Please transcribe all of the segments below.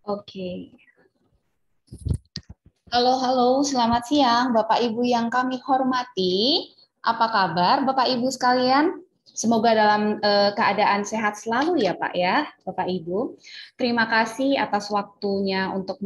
Oke. Halo, halo, selamat siang Bapak Ibu yang kami hormati. Apa kabar Bapak Ibu sekalian? Semoga dalam keadaan sehat selalu ya Pak ya, Bapak Ibu. Terima kasih atas waktunya untuk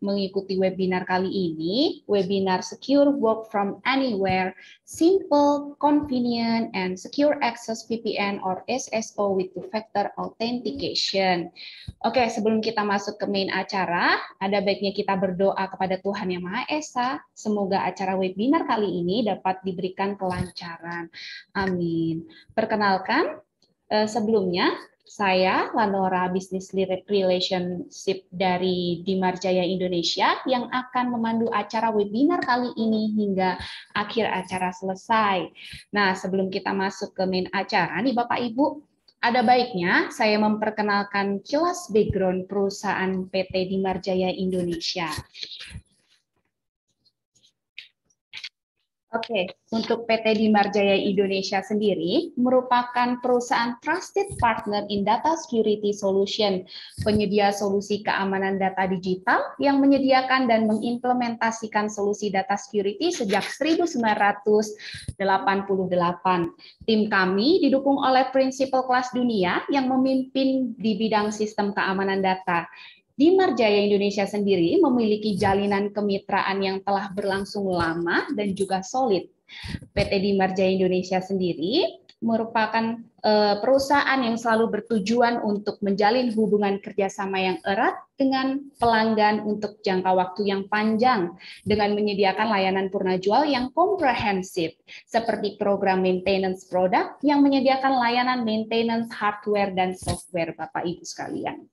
mengikuti webinar kali ini, webinar Secure Work from Anywhere, Simple, Convenient, and Secure Access VPN or SSO with Two-Factor Authentication. Oke, sebelum kita masuk ke main acara, ada baiknya kita berdoa kepada Tuhan Yang Maha Esa. Semoga acara webinar kali ini dapat diberikan kelancaran. Amin. Perkenalkan, sebelumnya saya Lanora Business Relationship dari Dimarjaya Indonesia yang akan memandu acara webinar kali ini hingga akhir acara selesai. Nah, sebelum kita masuk ke main acara nih Bapak Ibu, ada baiknya saya memperkenalkan kilas background perusahaan PT Dimarjaya Indonesia. Oke, untuk PT Dimarjaya Indonesia sendiri merupakan perusahaan trusted partner in data security solution, penyedia solusi keamanan data digital yang menyediakan dan mengimplementasikan solusi data security sejak 1988. Tim kami didukung oleh prinsipal kelas dunia yang memimpin di bidang sistem keamanan data. Dimarjaya Indonesia sendiri memiliki jalinan kemitraan yang telah berlangsung lama dan juga solid. PT Dimarjaya Indonesia sendiri merupakan perusahaan yang selalu bertujuan untuk menjalin hubungan kerjasama yang erat dengan pelanggan untuk jangka waktu yang panjang dengan menyediakan layanan purna jual yang komprehensif seperti program maintenance produk yang menyediakan layanan maintenance hardware dan software Bapak Ibu sekalian.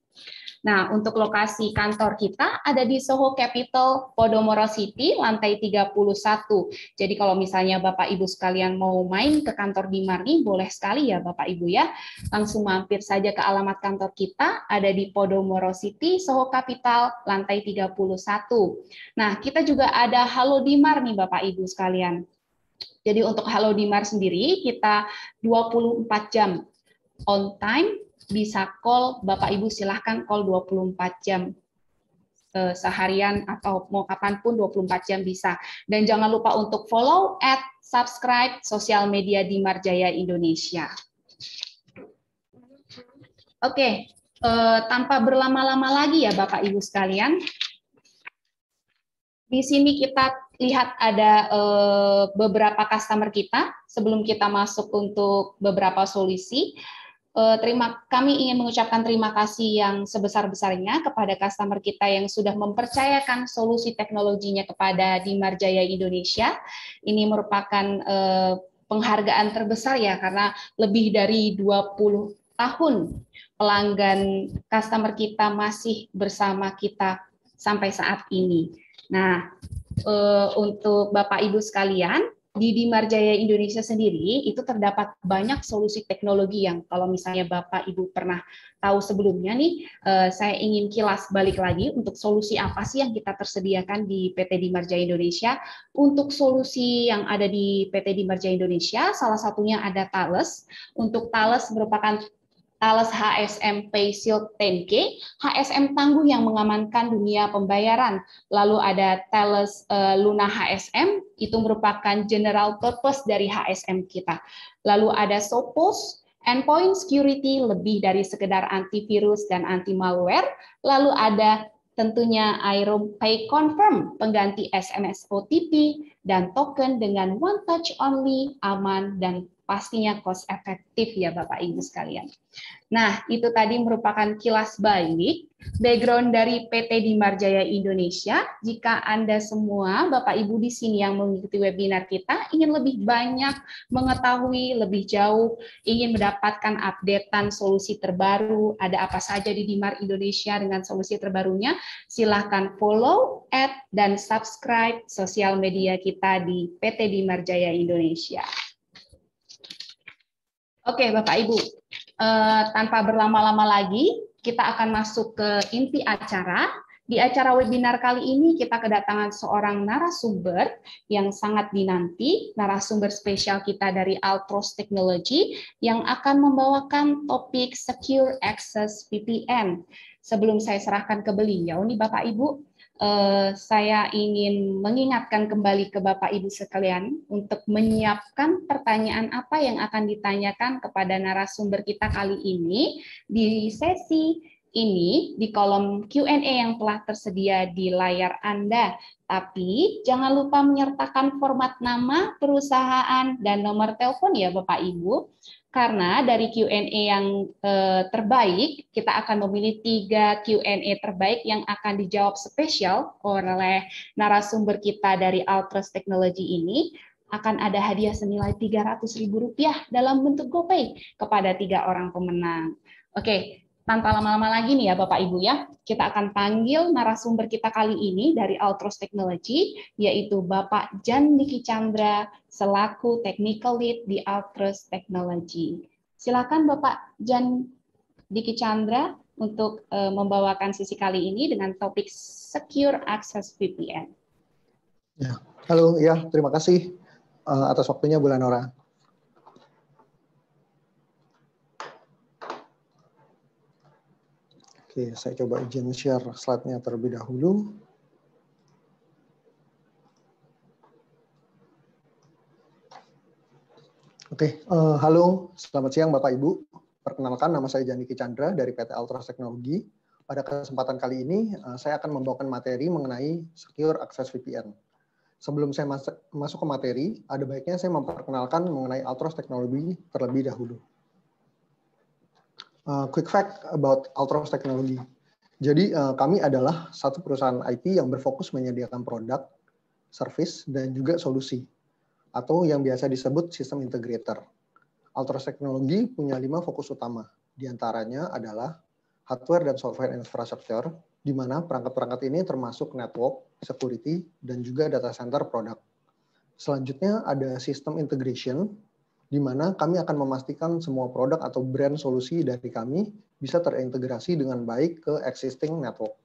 Nah, untuk lokasi kantor kita ada di Soho Capital, Podomoro City, lantai 31. Jadi kalau misalnya Bapak Ibu sekalian mau main ke kantor Dimar nih, boleh sekali ya Bapak Ibu ya. Langsung mampir saja ke alamat kantor kita, ada di Podomoro City, Soho Capital, lantai 31. Nah, kita juga ada Halo Dimar nih Bapak Ibu sekalian. Jadi untuk Halo Dimar sendiri, kita 24 jam on time, bisa call, Bapak Ibu silahkan call 24 jam seharian atau mau kapanpun 24 jam bisa. Dan jangan lupa untuk follow, subscribe sosial media Dimarjaya Indonesia. Oke, tanpa berlama-lama lagi ya Bapak Ibu sekalian, di sini kita lihat ada beberapa customer kita sebelum kita masuk untuk beberapa solusi. Kami ingin mengucapkan terima kasih yang sebesar-besarnya kepada customer kita yang sudah mempercayakan solusi teknologinya kepada Dimarjaya Indonesia. Ini merupakan penghargaan terbesar ya, karena lebih dari 20 tahun pelanggan customer kita masih bersama kita sampai saat ini. Nah, untuk Bapak Ibu sekalian, di Dimarjaya Indonesia sendiri itu terdapat banyak solusi teknologi yang kalau misalnya Bapak Ibu pernah tahu sebelumnya nih, saya ingin kilas balik lagi untuk solusi apa sih yang kita tersediakan di PT Dimarjaya Indonesia. Untuk solusi yang ada di PT Dimarjaya Indonesia, salah satunya ada Thales. Untuk Thales merupakan Thales HSM Pay Shield 10K, HSM tangguh yang mengamankan dunia pembayaran. Lalu ada Thales Luna HSM, itu merupakan general purpose dari HSM kita. Lalu ada Sophos, Endpoint Security, lebih dari sekedar antivirus dan anti malware. Lalu ada tentunya Aero Pay Confirm, pengganti SMS OTP, dan token dengan one touch only, aman, dan pastinya cost efektif ya Bapak Ibu sekalian. Nah, itu tadi merupakan kilas balik background dari PT Dimarjaya Indonesia. Jika Anda semua, Bapak Ibu di sini yang mengikuti webinar kita, ingin lebih banyak mengetahui lebih jauh, ingin mendapatkan updatean solusi terbaru, ada apa saja di Dimar Indonesia dengan solusi terbarunya, silahkan follow, add, dan subscribe sosial media kita di PT Dimarjaya Indonesia. Oke, Bapak Ibu, tanpa berlama-lama lagi, kita akan masuk ke inti acara, Di acara webinar kali ini kita kedatangan seorang narasumber yang sangat dinanti, narasumber spesial kita dari Altros Technology yang akan membawakan topik Secure Access VPN. Sebelum saya serahkan ke beliau nih Bapak Ibu, saya ingin mengingatkan kembali ke Bapak Ibu sekalian untuk menyiapkan pertanyaan apa yang akan ditanyakan kepada narasumber kita kali ini di sesi ini di kolom Q&A yang telah tersedia di layar Anda. Tapi jangan lupa menyertakan format nama, perusahaan, dan nomor telepon ya Bapak Ibu. Karena dari Q&A yang terbaik, kita akan memilih 3 Q&A terbaik yang akan dijawab spesial oleh narasumber kita dari Altros Technology ini. Akan ada hadiah senilai Rp300.000 dalam bentuk GoPay kepada 3 orang pemenang. Oke, tanpa lama-lama lagi nih ya Bapak Ibu ya, kita akan panggil narasumber kita kali ini dari Altros Technology, yaitu Bapak Jan Diki Chandra selaku Technical Lead di Altros Technology. Silakan Bapak Jan Diki Chandra untuk membawakan sesi kali ini dengan topik Secure Access VPN. Ya, halo ya, terima kasih atas waktunya Bu Lanora. Oke, saya coba izin share slide-nya terlebih dahulu. Oke, halo, selamat siang Bapak Ibu. Perkenalkan, nama saya Jan Diki Chandra dari PT Altros Technology. Pada kesempatan kali ini, saya akan membawakan materi mengenai Secure Access VPN. Sebelum saya masuk ke materi, ada baiknya saya memperkenalkan mengenai Altros Technology terlebih dahulu. Quick fact about Altros Technology. Jadi kami adalah satu perusahaan IT yang berfokus menyediakan produk, service, dan juga solusi, atau yang biasa disebut sistem integrator. Altros Technology punya 5 fokus utama, di antaranya adalah hardware dan software infrastructure, di mana perangkat-perangkat ini termasuk network, security, dan juga data center produk. Selanjutnya ada sistem integration, di mana kami akan memastikan semua produk atau brand solusi dari kami bisa terintegrasi dengan baik ke existing network.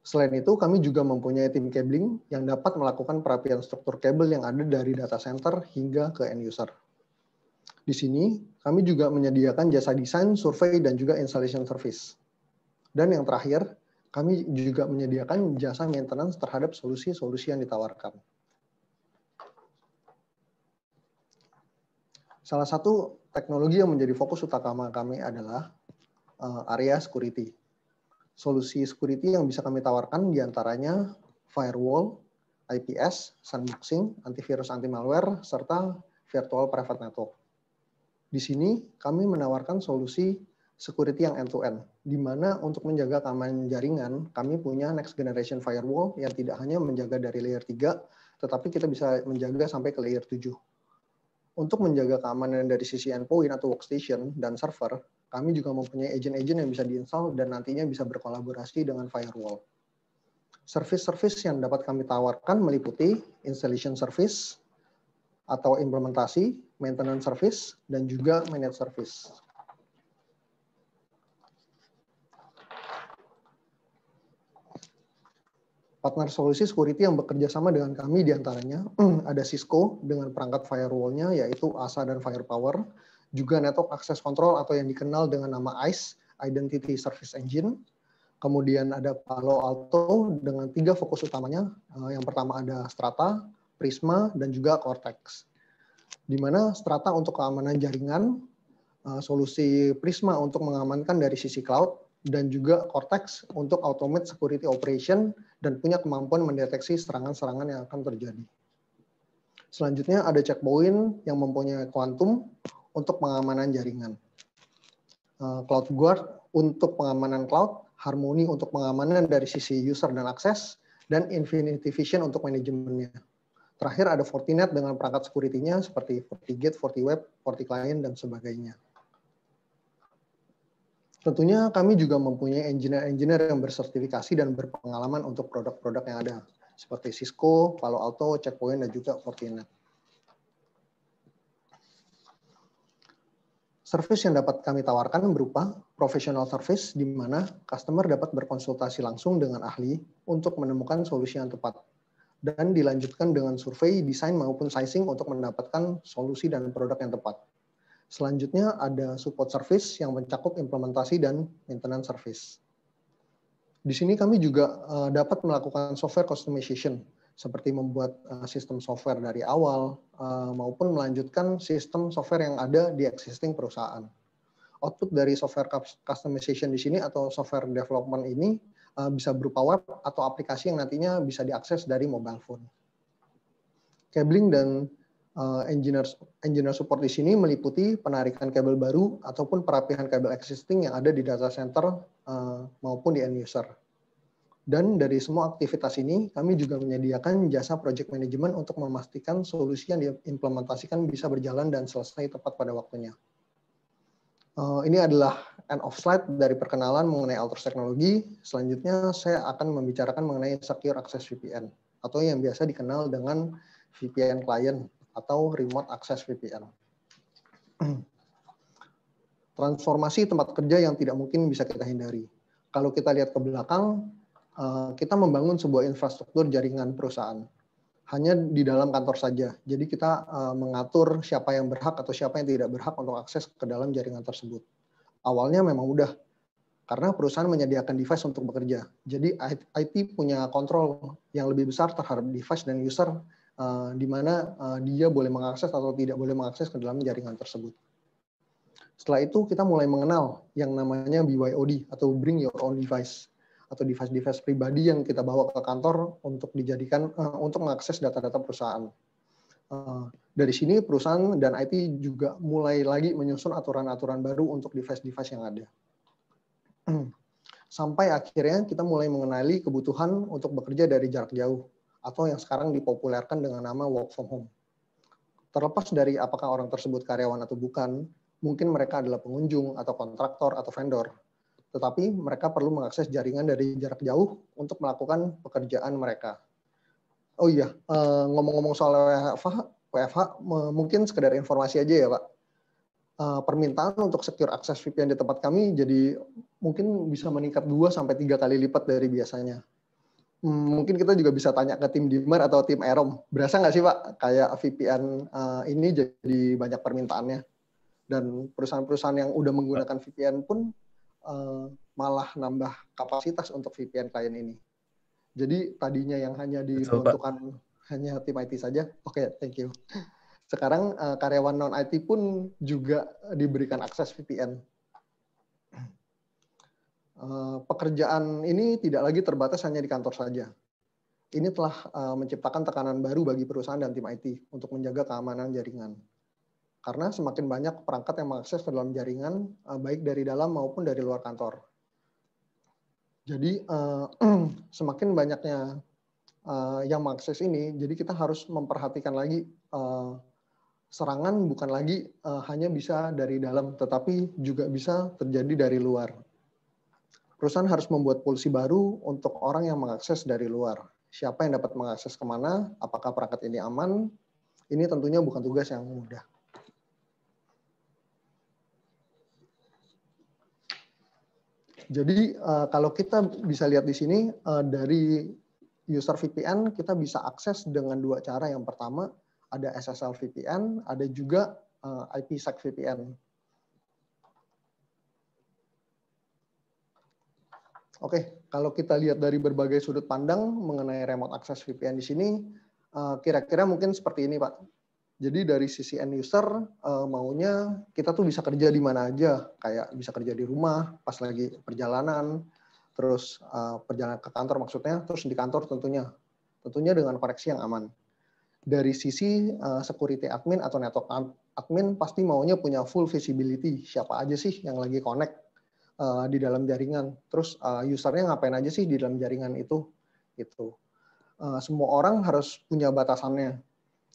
Selain itu, kami juga mempunyai tim cabling yang dapat melakukan perapian struktur kabel yang ada dari data center hingga ke end user. Di sini, kami juga menyediakan jasa desain, survei, dan juga installation service. Dan yang terakhir, kami juga menyediakan jasa maintenance terhadap solusi-solusi yang ditawarkan. Salah satu teknologi yang menjadi fokus utama kami adalah area security. Solusi security yang bisa kami tawarkan diantaranya firewall, IPS, sandboxing, antivirus anti-malware, serta virtual private network. Di sini kami menawarkan solusi security yang end-to-end, di mana untuk menjaga keamanan jaringan, kami punya next generation firewall yang tidak hanya menjaga dari layer 3, tetapi kita bisa menjaga sampai ke layer 7. Untuk menjaga keamanan dari sisi endpoint atau workstation dan server, kami juga mempunyai agent-agent yang bisa diinstal dan nantinya bisa berkolaborasi dengan firewall. Service-service yang dapat kami tawarkan meliputi installation service atau implementasi, maintenance service, dan juga managed service. Partner solusi security yang bekerja sama dengan kami diantaranya ada Cisco dengan perangkat firewall-nya yaitu ASA dan Firepower, juga Network Access Control atau yang dikenal dengan nama ISE, Identity Service Engine. Kemudian ada Palo Alto dengan 3 fokus utamanya. Yang pertama ada Strata, Prisma, dan juga Cortex. Di mana Strata untuk keamanan jaringan, solusi Prisma untuk mengamankan dari sisi cloud, dan juga Cortex untuk automate security operation dan punya kemampuan mendeteksi serangan-serangan yang akan terjadi. Selanjutnya ada Checkpoint yang mempunyai Quantum untuk pengamanan jaringan. CloudGuard untuk pengamanan cloud, Harmony untuk pengamanan dari sisi user dan akses, dan Infinity Vision untuk manajemennya. Terakhir ada Fortinet dengan perangkat security-nya seperti FortiGate, FortiWeb, FortiClient, dan sebagainya. Tentunya kami juga mempunyai engineer-engineer yang bersertifikasi dan berpengalaman untuk produk-produk yang ada, seperti Cisco, Palo Alto, Checkpoint, dan juga Fortinet. Service yang dapat kami tawarkan berupa professional service, di mana customer dapat berkonsultasi langsung dengan ahli untuk menemukan solusi yang tepat, dan dilanjutkan dengan survei, desain, maupun sizing untuk mendapatkan solusi dan produk yang tepat. Selanjutnya ada support service yang mencakup implementasi dan maintenance service. Di sini kami juga dapat melakukan software customization, seperti membuat sistem software dari awal, maupun melanjutkan sistem software yang ada di existing perusahaan. Output dari software customization di sini atau software development ini bisa berupa web atau aplikasi yang nantinya bisa diakses dari mobile phone. Cabling dan engineer support di sini meliputi penarikan kabel baru ataupun perapihan kabel existing yang ada di data center maupun di end user. Dan dari semua aktivitas ini, kami juga menyediakan jasa project management untuk memastikan solusi yang diimplementasikan bisa berjalan dan selesai tepat pada waktunya. Ini adalah end of slide dari perkenalan mengenai Altroz Teknologi. Selanjutnya, saya akan membicarakan mengenai Secure Access VPN, atau yang biasa dikenal dengan VPN Client atau Remote Access VPN. Transformasi tempat kerja yang tidak mungkin bisa kita hindari. Kalau kita lihat ke belakang, kita membangun sebuah infrastruktur jaringan perusahaan hanya di dalam kantor saja. Jadi kita mengatur siapa yang berhak atau siapa yang tidak berhak untuk akses ke dalam jaringan tersebut. Awalnya memang mudah karena perusahaan menyediakan device untuk bekerja. Jadi IT punya kontrol yang lebih besar terhadap device dan user di mana dia boleh mengakses atau tidak boleh mengakses ke dalam jaringan tersebut. Setelah itu kita mulai mengenal yang namanya BYOD atau Bring Your Own Device, atau device-device pribadi yang kita bawa ke kantor untuk dijadikan untuk mengakses data-data perusahaan. Dari sini perusahaan dan IT juga mulai lagi menyusun aturan-aturan baru untuk device-device yang ada. Sampai akhirnya kita mulai mengenali kebutuhan untuk bekerja dari jarak jauh, atau yang sekarang dipopulerkan dengan nama work from home. Terlepas dari apakah orang tersebut karyawan atau bukan, mungkin mereka adalah pengunjung atau kontraktor atau vendor, tetapi mereka perlu mengakses jaringan dari jarak jauh untuk melakukan pekerjaan mereka. Oh iya, ngomong-ngomong soal WFH, mungkin sekedar informasi aja ya Pak. Permintaan untuk secure access VPN di tempat kami jadi mungkin bisa meningkat 2-3 kali lipat dari biasanya. Mungkin kita juga bisa tanya ke tim Dimar atau tim Erom. Berasa nggak sih Pak, kayak VPN ini jadi banyak permintaannya? Dan perusahaan-perusahaan yang udah menggunakan VPN pun malah nambah kapasitas untuk VPN klien ini. Jadi tadinya yang hanya diperuntukkan hanya tim IT saja. Oke, thank you. Sekarang karyawan non-IT pun juga diberikan akses VPN. Pekerjaan ini tidak lagi terbatas hanya di kantor saja. Ini telah menciptakan tekanan baru bagi perusahaan dan tim IT untuk menjaga keamanan jaringan. Karena semakin banyak perangkat yang mengakses ke dalam jaringan, baik dari dalam maupun dari luar kantor. Jadi semakin banyaknya yang mengakses ini, jadi kita harus memperhatikan lagi serangan bukan lagi hanya bisa dari dalam, tetapi juga bisa terjadi dari luar. Perusahaan harus membuat polisi baru untuk orang yang mengakses dari luar. Siapa yang dapat mengakses kemana, apakah perangkat ini aman, ini tentunya bukan tugas yang mudah. Jadi kalau kita bisa lihat di sini dari user VPN kita bisa akses dengan 2 cara. Yang pertama ada SSL VPN, ada juga IPsec VPN. Oke, kalau kita lihat dari berbagai sudut pandang mengenai remote access VPN di sini, kira-kira mungkin seperti ini Pak. Jadi dari sisi end user maunya kita tuh bisa kerja di mana aja, kayak bisa kerja di rumah pas lagi perjalanan, terus perjalanan ke kantor maksudnya, terus di kantor tentunya dengan koneksi yang aman. Dari sisi security admin atau network admin pasti maunya punya full visibility, siapa aja sih yang lagi connect di dalam jaringan, terus usernya ngapain aja sih di dalam jaringan itu, gitu. Semua orang harus punya batasannya.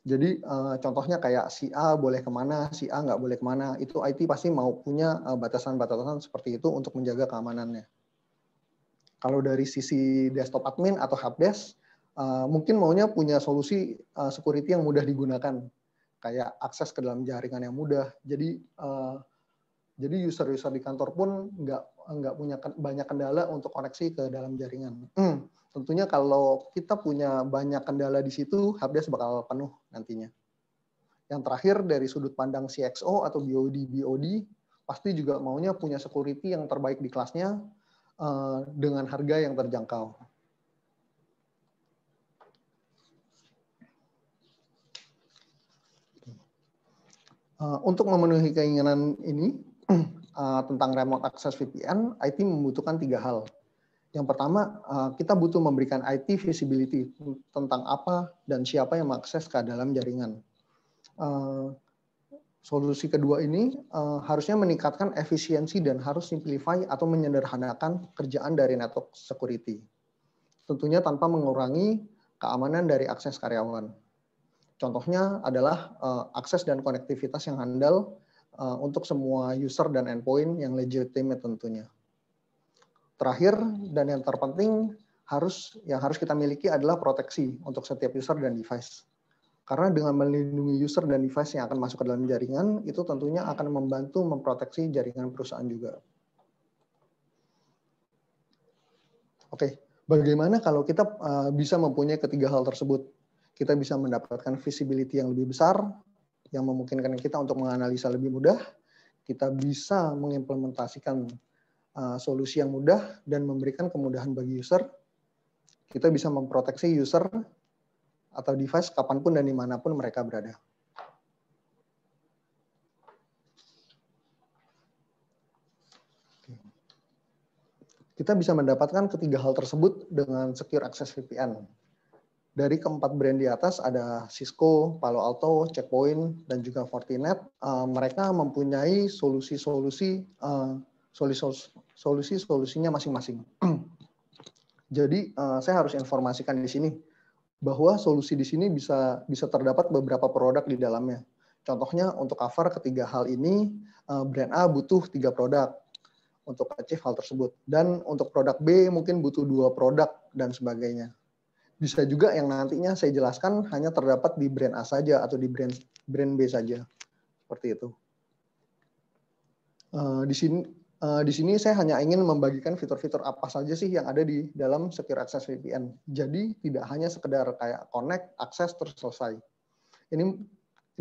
Jadi contohnya kayak si A boleh kemana, si A nggak boleh kemana, itu IT pasti mau punya batasan-batasan seperti itu untuk menjaga keamanannya. Kalau dari sisi desktop admin atau helpdesk, mungkin maunya punya solusi security yang mudah digunakan, kayak akses ke dalam jaringan yang mudah. Jadi Jadi user-user di kantor pun nggak punya banyak kendala untuk koneksi ke dalam jaringan. Tentunya kalau kita punya banyak kendala di situ, helpdesk bakal penuh nantinya. Yang terakhir dari sudut pandang CXO atau BOD, pasti juga maunya punya security yang terbaik di kelasnya dengan harga yang terjangkau. Untuk memenuhi keinginan ini tentang remote access VPN, IT membutuhkan 3 hal. Yang pertama, kita butuh memberikan IT visibility tentang apa dan siapa yang mengakses ke dalam jaringan. Solusi kedua ini harusnya meningkatkan efisiensi dan harus simplify atau menyederhanakan kerjaan dari network security. Tentunya tanpa mengurangi keamanan dari akses karyawan. Contohnya adalah akses dan konektivitas yang handal untuk semua user dan endpoint yang legitimate tentunya. Terakhir dan yang terpenting yang harus kita miliki adalah proteksi untuk setiap user dan device. Karena dengan melindungi user dan device yang akan masuk ke dalam jaringan, itu tentunya akan membantu memproteksi jaringan perusahaan juga. Oke, bagaimana kalau kita bisa mempunyai ketiga hal tersebut? Kita bisa mendapatkan visibility yang lebih besar, yang memungkinkan kita untuk menganalisa lebih mudah. Kita bisa mengimplementasikan solusi yang mudah dan memberikan kemudahan bagi user. Kita bisa memproteksi user atau device kapanpun dan dimanapun mereka berada. Kita bisa mendapatkan ketiga hal tersebut dengan Secure Access VPN. Dari keempat brand di atas ada Cisco, Palo Alto, Checkpoint, dan juga Fortinet. Mereka mempunyai solusinya masing-masing. Jadi saya harus informasikan di sini bahwa solusi di sini bisa terdapat beberapa produk di dalamnya. Contohnya untuk cover ketiga hal ini, brand A butuh 3 produk untuk achieve hal tersebut. Dan untuk produk B mungkin butuh 2 produk dan sebagainya. Bisa juga yang nantinya saya jelaskan hanya terdapat di brand A saja atau di brand B saja. Seperti itu. Di sini saya hanya ingin membagikan fitur-fitur apa saja sih yang ada di dalam Secure Access VPN. Jadi tidak hanya sekedar kayak connect, akses, terus selesai. Ini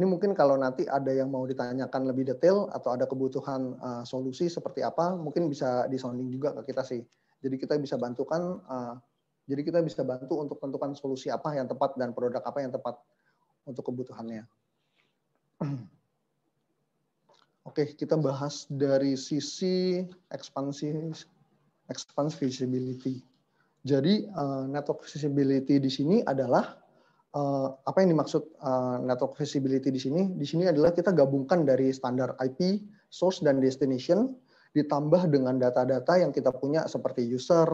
mungkin kalau nanti ada yang mau ditanyakan lebih detail atau ada kebutuhan solusi seperti apa, mungkin bisa disounding juga ke kita sih. Jadi kita bisa bantu untuk tentukan solusi apa yang tepat dan produk apa yang tepat untuk kebutuhannya. Oke, kita bahas dari sisi expanse visibility. Jadi network visibility di sini adalah apa yang dimaksud network visibility di sini? Di sini adalah kita gabungkan dari standar IP, source dan destination, ditambah dengan data-data yang kita punya seperti user,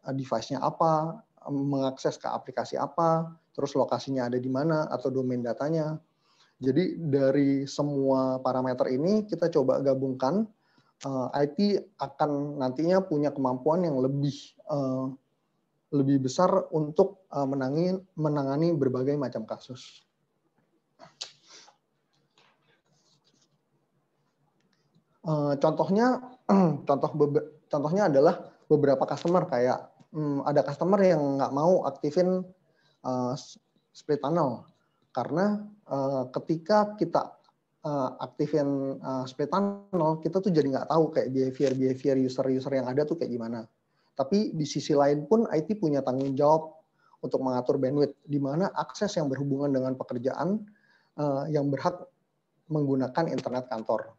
device-nya apa, mengakses ke aplikasi apa, terus lokasinya ada di mana atau domain datanya. Jadi dari semua parameter ini kita coba gabungkan, IT akan nantinya punya kemampuan yang lebih besar untuk menangani berbagai macam kasus. Contohnya adalah beberapa customer kayak ada customer yang nggak mau aktifin split tunnel karena ketika kita aktifin split tunnel, kita tuh jadi nggak tahu kayak behavior user yang ada tuh kayak gimana. Tapi di sisi lain pun IT punya tanggung jawab untuk mengatur bandwidth, di mana akses yang berhubungan dengan pekerjaan yang berhak menggunakan internet kantor.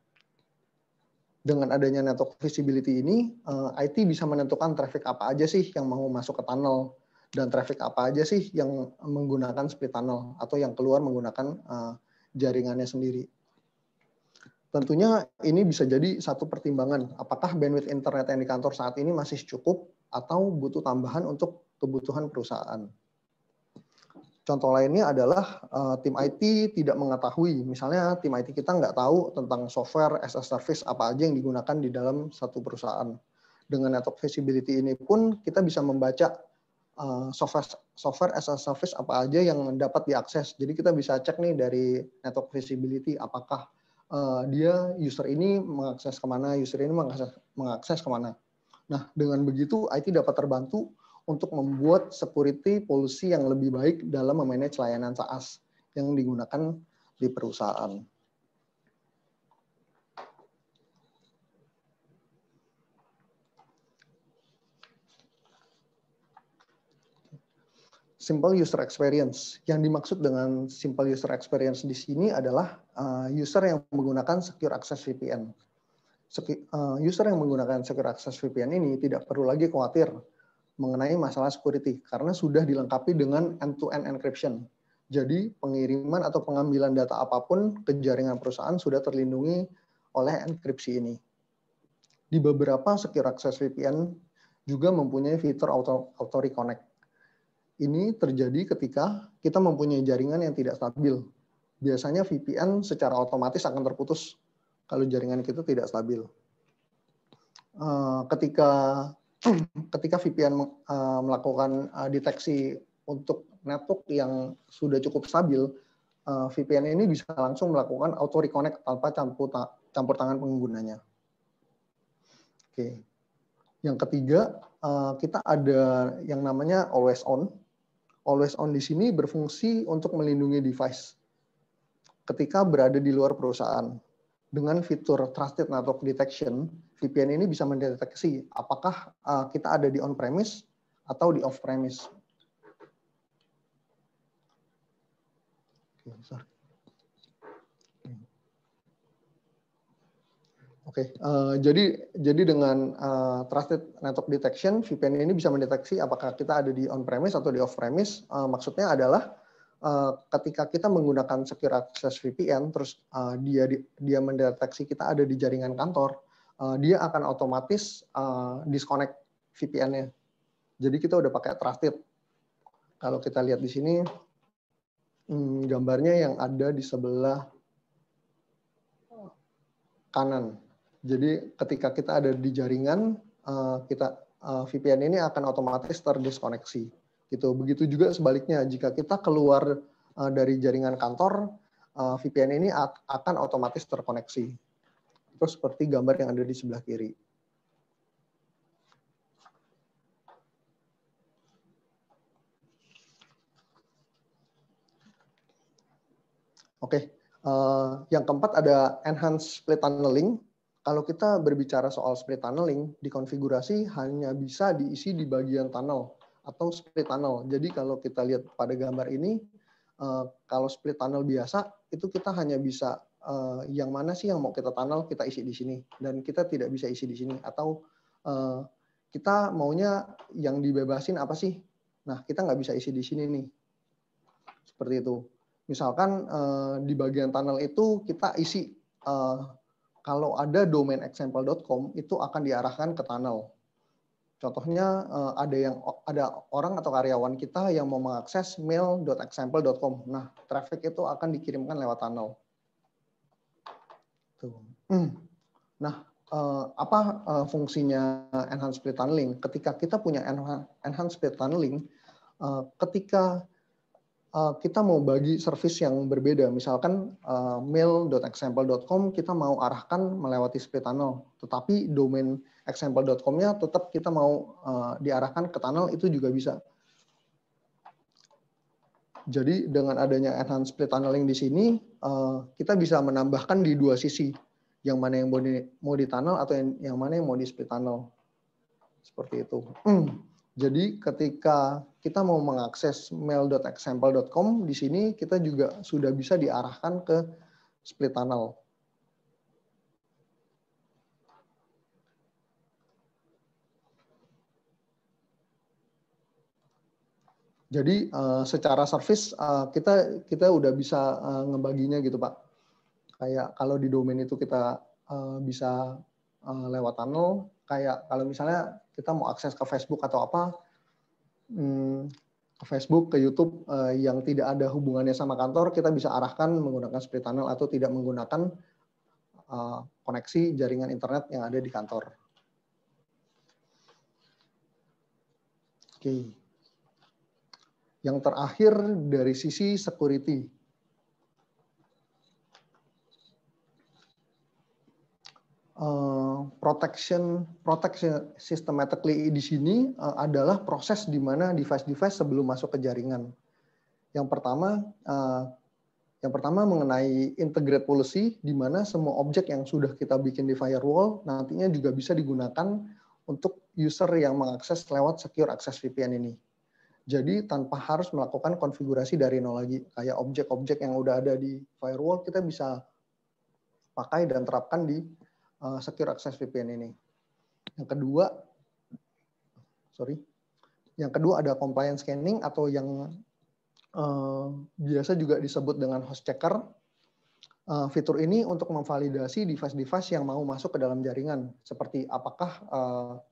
Dengan adanya network visibility ini, IT bisa menentukan traffic apa aja sih yang mau masuk ke tunnel, dan traffic apa aja sih yang menggunakan split tunnel atau yang keluar menggunakan jaringannya sendiri. Tentunya ini bisa jadi satu pertimbangan, apakah bandwidth internet yang di kantor saat ini masih cukup atau butuh tambahan untuk kebutuhan perusahaan. Contoh lainnya adalah tim IT tidak mengetahui, misalnya tim IT kita nggak tahu tentang software as a service apa aja yang digunakan di dalam satu perusahaan. Dengan network visibility ini pun kita bisa membaca software as a service apa aja yang dapat diakses. Jadi kita bisa cek nih dari network visibility apakah dia user ini mengakses kemana, user ini mengakses kemana. Nah, dengan begitu IT dapat terbantu untuk membuat security policy yang lebih baik dalam memanage layanan SaaS yang digunakan di perusahaan. Simple user experience. Yang dimaksud dengan simple user experience di sini adalah user yang menggunakan Secure Access VPN. User yang menggunakan Secure Access VPN ini tidak perlu lagi khawatir mengenai masalah security karena sudah dilengkapi dengan end-to-end encryption. Jadi pengiriman atau pengambilan data apapun ke jaringan perusahaan sudah terlindungi oleh enkripsi ini. Di beberapa Secure Access VPN juga mempunyai fitur auto reconnect. Ini terjadi ketika kita mempunyai jaringan yang tidak stabil. Biasanya VPN secara otomatis akan terputus kalau jaringan kita tidak stabil. Ketika VPN melakukan deteksi untuk network yang sudah cukup stabil, VPN ini bisa langsung melakukan auto reconnect tanpa campur tangan penggunanya. Oke. Yang ketiga, kita ada yang namanya always on. Always on di sini berfungsi untuk melindungi device ketika berada di luar perusahaan. Dengan fitur Trusted Network Detection, VPN ini bisa mendeteksi apakah kita ada di on-premise atau di off-premise. Oke, jadi dengan Trusted Network Detection, VPN ini bisa mendeteksi apakah kita ada di on-premise atau di off-premise. Maksudnya adalah ketika kita menggunakan Secure Access VPN, terus dia mendeteksi kita ada di jaringan kantor, dia akan otomatis disconnect VPN-nya. Jadi kita udah pakai Trusted. Kalau kita lihat di sini, gambarnya yang ada di sebelah kanan. Jadi ketika kita ada di jaringan, VPN ini akan otomatis terdiskoneksi. Gitu. Begitu juga sebaliknya, jika kita keluar dari jaringan kantor, VPN ini akan otomatis terkoneksi. Terus seperti gambar yang ada di sebelah kiri. Oke, yang keempat ada enhanced split tunneling. Kalau kita berbicara soal split tunneling, dikonfigurasi hanya bisa diisi di bagian tunnel atau split tunnel. Jadi kalau kita lihat pada gambar ini, kalau split tunnel biasa, itu kita hanya bisa yang mana sih yang mau kita tunnel, kita isi di sini. Dan kita tidak bisa isi di sini. Atau kita maunya yang dibebasin apa sih? Nah, kita nggak bisa isi di sini nih. Seperti itu. Misalkan di bagian tunnel itu kita isi kalau ada domain example.com itu akan diarahkan ke tunnel. Contohnya ada orang atau karyawan kita yang mau mengakses mail.example.com. Nah, traffic itu akan dikirimkan lewat tunnel. Tuh. Nah, apa fungsinya enhanced split tunneling? Ketika kita punya enhanced split tunneling, ketika kita mau bagi service yang berbeda, misalkan mail.example.com kita mau arahkan melewati split tunnel, tetapi domain example.com-nya tetap kita mau diarahkan ke tunnel, itu juga bisa. Jadi dengan adanya enhanced split tunneling di sini, kita bisa menambahkan di dua sisi, yang mana yang mau di tunnel atau yang mana yang mau di split tunnel. Seperti itu. Jadi ketika kita mau mengakses mail.example.com, di sini kita juga sudah bisa diarahkan ke split tunnel. Jadi secara service kita udah bisa ngebaginya gitu Pak. Kayak kalau di domain itu kita bisa lewat tunnel, kayak kalau misalnya kita mau akses ke Facebook atau apa, ke Facebook, ke YouTube yang tidak ada hubungannya sama kantor, kita bisa arahkan menggunakan split tunnel atau tidak menggunakan koneksi jaringan internet yang ada di kantor. Oke. Yang terakhir dari sisi security. protection systematically di sini adalah proses di mana device-device sebelum masuk ke jaringan. Yang pertama mengenai integrate policy, di mana semua objek yang sudah kita bikin di firewall nantinya juga bisa digunakan untuk user yang mengakses lewat secure access VPN ini. Jadi tanpa harus melakukan konfigurasi dari nol lagi, kayak objek-objek yang udah ada di firewall kita bisa pakai dan terapkan di secure access VPN ini. Yang kedua ada compliance scanning atau yang biasa juga disebut dengan host checker. Fitur ini untuk memvalidasi device-device yang mau masuk ke dalam jaringan, seperti apakah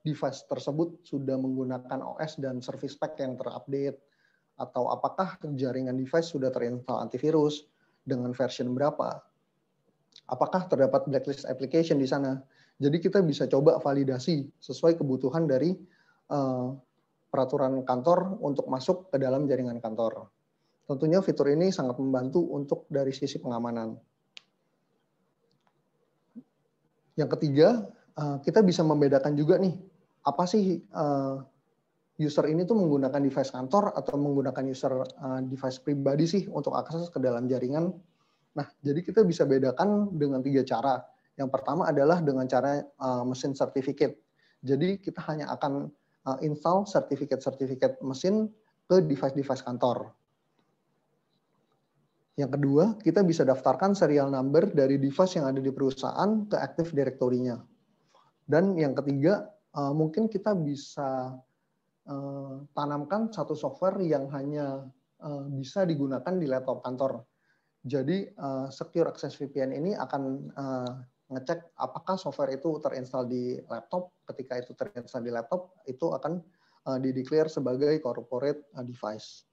device tersebut sudah menggunakan OS dan service pack yang terupdate, atau apakah jaringan device sudah terinstall antivirus dengan version berapa, apakah terdapat blacklist application di sana. Jadi kita bisa coba validasi sesuai kebutuhan dari peraturan kantor untuk masuk ke dalam jaringan kantor. Tentunya fitur ini sangat membantu untuk dari sisi pengamanan. Yang ketiga, kita bisa membedakan juga nih, apa sih user ini tuh menggunakan device kantor atau menggunakan device pribadi sih untuk akses ke dalam jaringan. Nah, jadi kita bisa bedakan dengan 3 cara. Yang pertama adalah dengan cara mesin certificate. Jadi kita hanya akan install sertifikat mesin ke device-device kantor. Yang kedua, kita bisa daftarkan serial number dari device yang ada di perusahaan ke Active Directory-nya. Dan yang ketiga, mungkin kita bisa tanamkan satu software yang hanya bisa digunakan di laptop kantor. Jadi Secure Access VPN ini akan ngecek apakah software itu terinstall di laptop. Ketika itu terinstall di laptop, itu akan dideklar sebagai corporate device.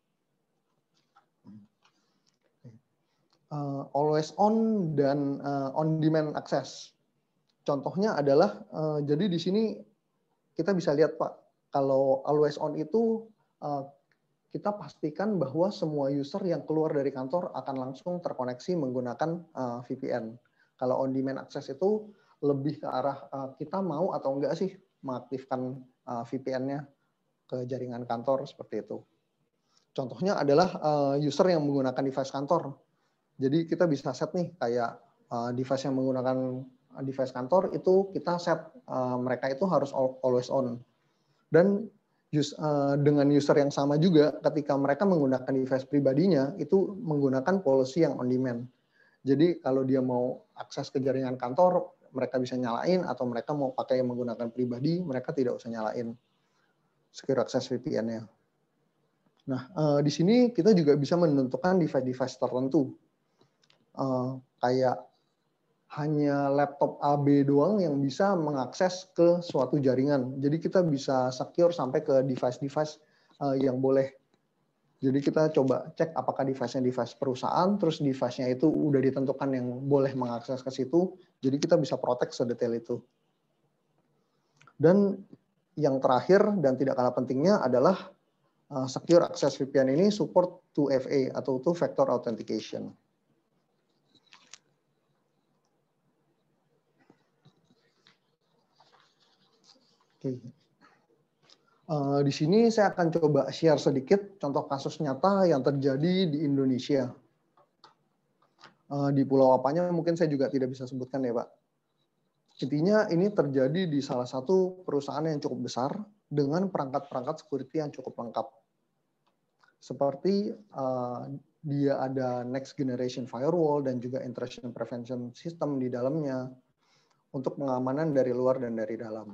Always on dan on-demand access. Contohnya adalah, jadi di sini kita bisa lihat Pak, kalau always on itu kita pastikan bahwa semua user yang keluar dari kantor akan langsung terkoneksi menggunakan VPN. Kalau on-demand access itu lebih ke arah kita mau atau enggak sih mengaktifkan VPN-nya ke jaringan kantor seperti itu. Contohnya adalah user yang menggunakan device kantor. Jadi kita bisa set nih kayak device yang menggunakan device kantor itu kita set mereka itu harus always on. Dan dengan user yang sama juga ketika mereka menggunakan device pribadinya itu menggunakan policy yang on demand. Jadi kalau dia mau akses ke jaringan kantor mereka bisa nyalain, atau mereka mau pakai yang menggunakan pribadi mereka tidak usah nyalain secure access VPN-nya. Nah di sini kita juga bisa menentukan device-device tertentu. Kayak hanya laptop AB doang yang bisa mengakses ke suatu jaringan. Jadi kita bisa secure sampai ke device-device yang boleh. Jadi kita coba cek apakah device-nya device perusahaan, terus device-nya itu udah ditentukan yang boleh mengakses ke situ. Jadi kita bisa protect sedetail itu. Dan yang terakhir dan tidak kalah pentingnya adalah Secure Access VPN ini support 2FA atau Two Factor Authentication. Oke. Di sini saya akan coba share sedikit contoh kasus nyata yang terjadi di Indonesia. Di pulau apanya mungkin saya juga tidak bisa sebutkan ya Pak. Intinya ini terjadi di salah satu perusahaan yang cukup besar dengan perangkat-perangkat security yang cukup lengkap. Seperti dia ada next generation firewall dan juga intrusion prevention system di dalamnya untuk pengamanan dari luar dan dari dalam.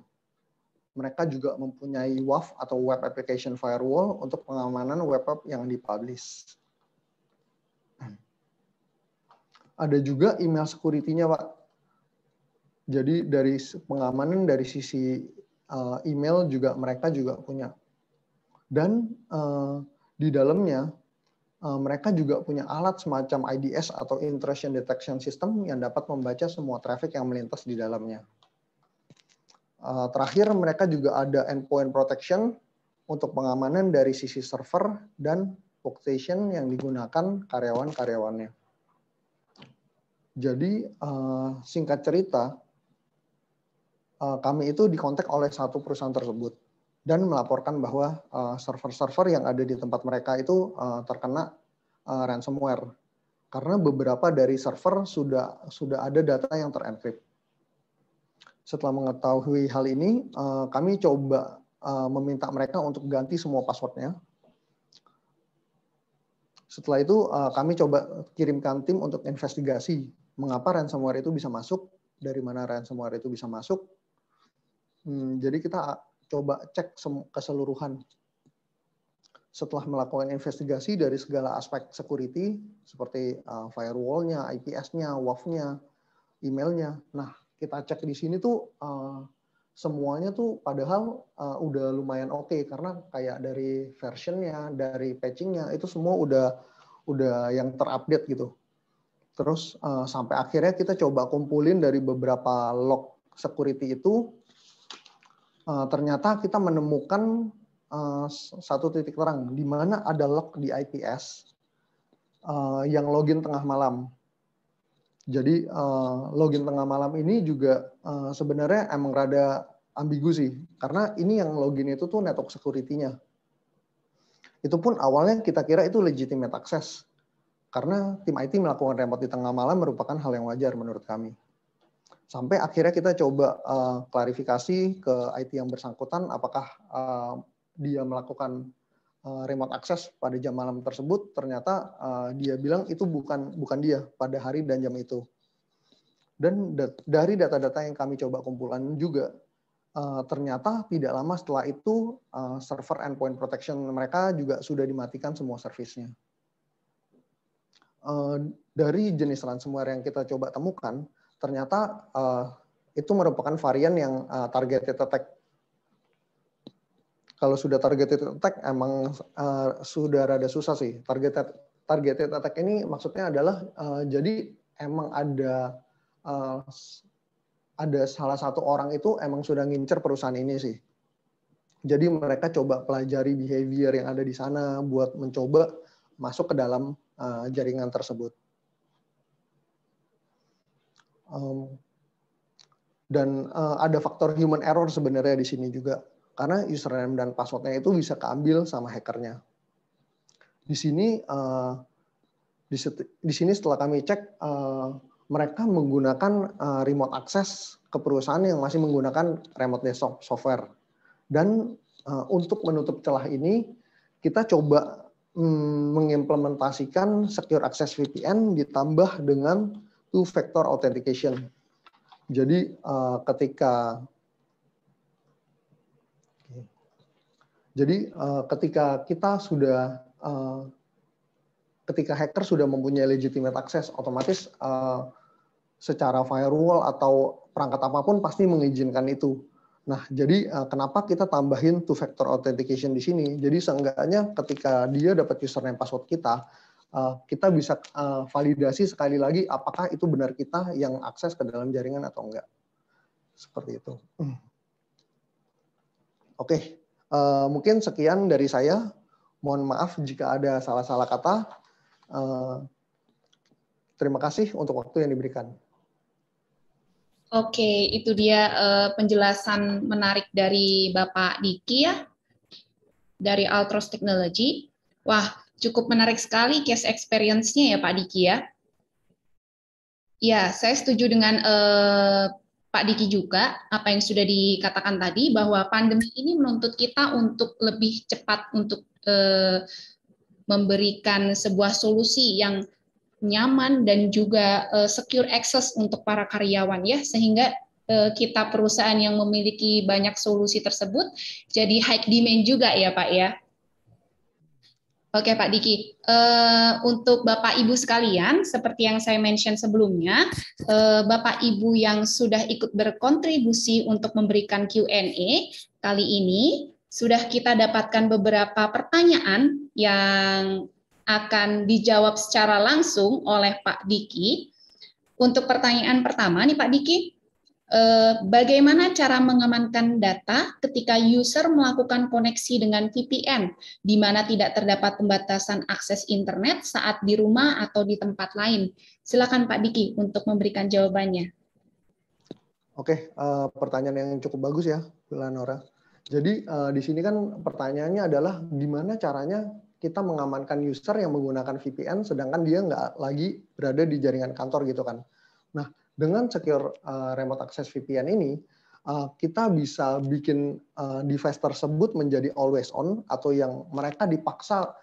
Mereka juga mempunyai WAF atau Web Application Firewall untuk pengamanan web yang dipublish. Ada juga email security-nya, Pak. Jadi dari pengamanan dari sisi email juga mereka juga punya. Dan di dalamnya mereka juga punya alat semacam IDS atau Intrusion Detection System yang dapat membaca semua traffic yang melintas di dalamnya. Terakhir, mereka juga ada endpoint protection untuk pengamanan dari sisi server dan workstation yang digunakan karyawan-karyawannya. Jadi, singkat cerita, kami itu dikontak oleh satu perusahaan tersebut dan melaporkan bahwa server-server yang ada di tempat mereka itu terkena ransomware karena beberapa dari server sudah ada data yang terenkrip. Setelah mengetahui hal ini, kami coba meminta mereka untuk ganti semua passwordnya. Setelah itu kami coba kirimkan tim untuk investigasi mengapa ransomware itu bisa masuk, dari mana ransomware itu bisa masuk. Jadi kita coba cek keseluruhan. Setelah melakukan investigasi dari segala aspek security, seperti firewall-nya, IPS-nya, WAF-nya, email-nya. Nah, kita cek di sini tuh semuanya tuh padahal udah lumayan oke, karena kayak dari version-nya, dari patching-nya, itu semua udah yang terupdate gitu. Terus sampai akhirnya kita coba kumpulin dari beberapa log security itu, ternyata kita menemukan satu titik terang di mana ada log di IPS yang login tengah malam. Jadi login tengah malam ini juga sebenarnya emang rada ambigu sih, karena ini yang login itu tuh network security-nya. Itu pun awalnya kita kira itu legitimate access, karena tim IT melakukan remote di tengah malam merupakan hal yang wajar menurut kami. Sampai akhirnya kita coba klarifikasi ke IT yang bersangkutan, apakah dia melakukan remote access pada jam malam tersebut. Ternyata dia bilang itu bukan dia pada hari dan jam itu. Dan dari data-data yang kami coba kumpulkan juga, ternyata tidak lama setelah itu server endpoint protection mereka juga sudah dimatikan semua servisnya. Dari jenis ransomware yang kita coba temukan, ternyata itu merupakan varian yang targeted attack. Kalau sudah targeted attack emang sudah rada susah sih. Targeted attack ini maksudnya adalah jadi emang ada salah satu orang itu emang sudah ngincer perusahaan ini sih. Jadi mereka coba pelajari behavior yang ada di sana buat mencoba masuk ke dalam jaringan tersebut. Dan ada faktor human error sebenarnya di sini juga, karena username dan passwordnya itu bisa keambil sama hackernya. Di sini setelah kami cek, mereka menggunakan remote access ke perusahaan yang masih menggunakan remote desktop software. Dan untuk menutup celah ini, kita coba mengimplementasikan secure access VPN ditambah dengan two-factor authentication. Jadi ketika hacker sudah mempunyai legitimate access, otomatis secara firewall atau perangkat apapun pasti mengizinkan itu. Nah, jadi kenapa kita tambahin two-factor authentication di sini? Jadi seenggaknya ketika dia dapat username password kita, kita bisa validasi sekali lagi apakah itu benar kita yang akses ke dalam jaringan atau enggak. Seperti itu. Oke, mungkin sekian dari saya. Mohon maaf jika ada salah-salah kata. Terima kasih untuk waktu yang diberikan. Oke, itu dia penjelasan menarik dari Bapak Diki ya, dari Altros Technology. Wah, cukup menarik sekali case experience-nya ya Pak Diki ya. Ya, saya setuju dengan Pak Diki juga, apa yang sudah dikatakan tadi, bahwa pandemi ini menuntut kita untuk lebih cepat untuk memberikan sebuah solusi yang nyaman dan juga secure access untuk para karyawan ya, sehingga kita perusahaan yang memiliki banyak solusi tersebut jadi high demand juga ya Pak ya. Oke Pak Diki, untuk Bapak Ibu sekalian, seperti yang saya mention sebelumnya, Bapak Ibu yang sudah ikut berkontribusi untuk memberikan Q&A, kali ini sudah kita dapatkan beberapa pertanyaan yang akan dijawab secara langsung oleh Pak Diki. Untuk pertanyaan pertama nih Pak Diki, bagaimana cara mengamankan data ketika user melakukan koneksi dengan VPN, di mana tidak terdapat pembatasan akses internet saat di rumah atau di tempat lain? Silakan Pak Diki untuk memberikan jawabannya. Oke, pertanyaan yang cukup bagus ya, Bu Lanora. Jadi di sini kan pertanyaannya adalah gimana caranya kita mengamankan user yang menggunakan VPN sedangkan dia nggak lagi berada di jaringan kantor gitu kan. Nah, dengan secure remote access VPN ini, kita bisa bikin device tersebut menjadi always on atau yang mereka dipaksa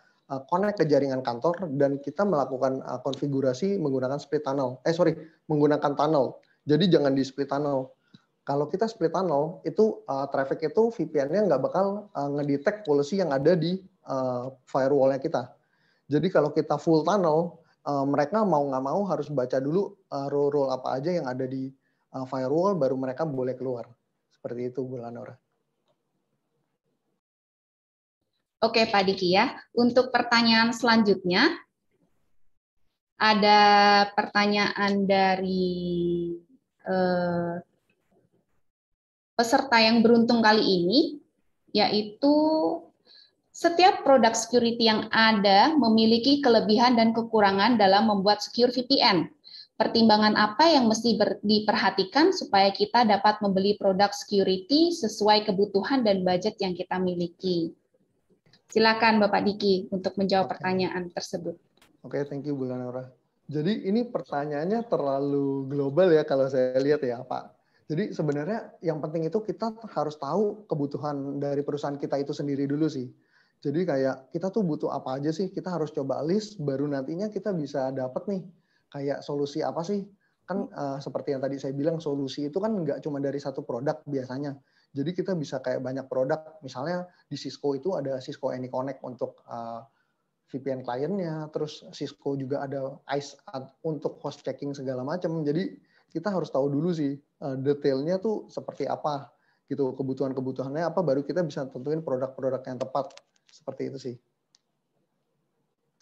connect ke jaringan kantor dan kita melakukan konfigurasi menggunakan split tunnel. Menggunakan tunnel. Jadi jangan di split tunnel. Kalau kita split tunnel, itu traffic itu VPN-nya nggak bakal ngedetect policy yang ada di firewall-nya kita. Jadi kalau kita full tunnel, mereka mau nggak mau harus baca dulu rule-rule apa aja yang ada di firewall, baru mereka boleh keluar. Seperti itu, Bu Lanora. Oke, Pak Diki ya. Untuk pertanyaan selanjutnya, ada pertanyaan dari peserta yang beruntung kali ini, yaitu setiap produk security yang ada memiliki kelebihan dan kekurangan dalam membuat secure VPN. Pertimbangan apa yang mesti diperhatikan supaya kita dapat membeli produk security sesuai kebutuhan dan budget yang kita miliki? Silakan Bapak Diki untuk menjawab pertanyaan tersebut. Oke, thank you Bu Lanora. Jadi ini pertanyaannya terlalu global ya kalau saya lihat ya Pak. Jadi sebenarnya yang penting itu kita harus tahu kebutuhan dari perusahaan kita itu sendiri dulu sih. Jadi kayak kita tuh butuh apa aja sih, kita harus coba list, baru nantinya kita bisa dapat nih kayak solusi apa sih. Kan seperti yang tadi saya bilang, solusi itu kan nggak cuma dari satu produk biasanya. Jadi kita bisa kayak banyak produk, misalnya di Cisco itu ada Cisco AnyConnect untuk VPN kliennya, terus Cisco juga ada ICE untuk host checking segala macam. Jadi kita harus tahu dulu sih detailnya tuh seperti apa gitu, kebutuhan-kebutuhannya apa, baru kita bisa tentuin produk-produk yang tepat. Seperti itu sih.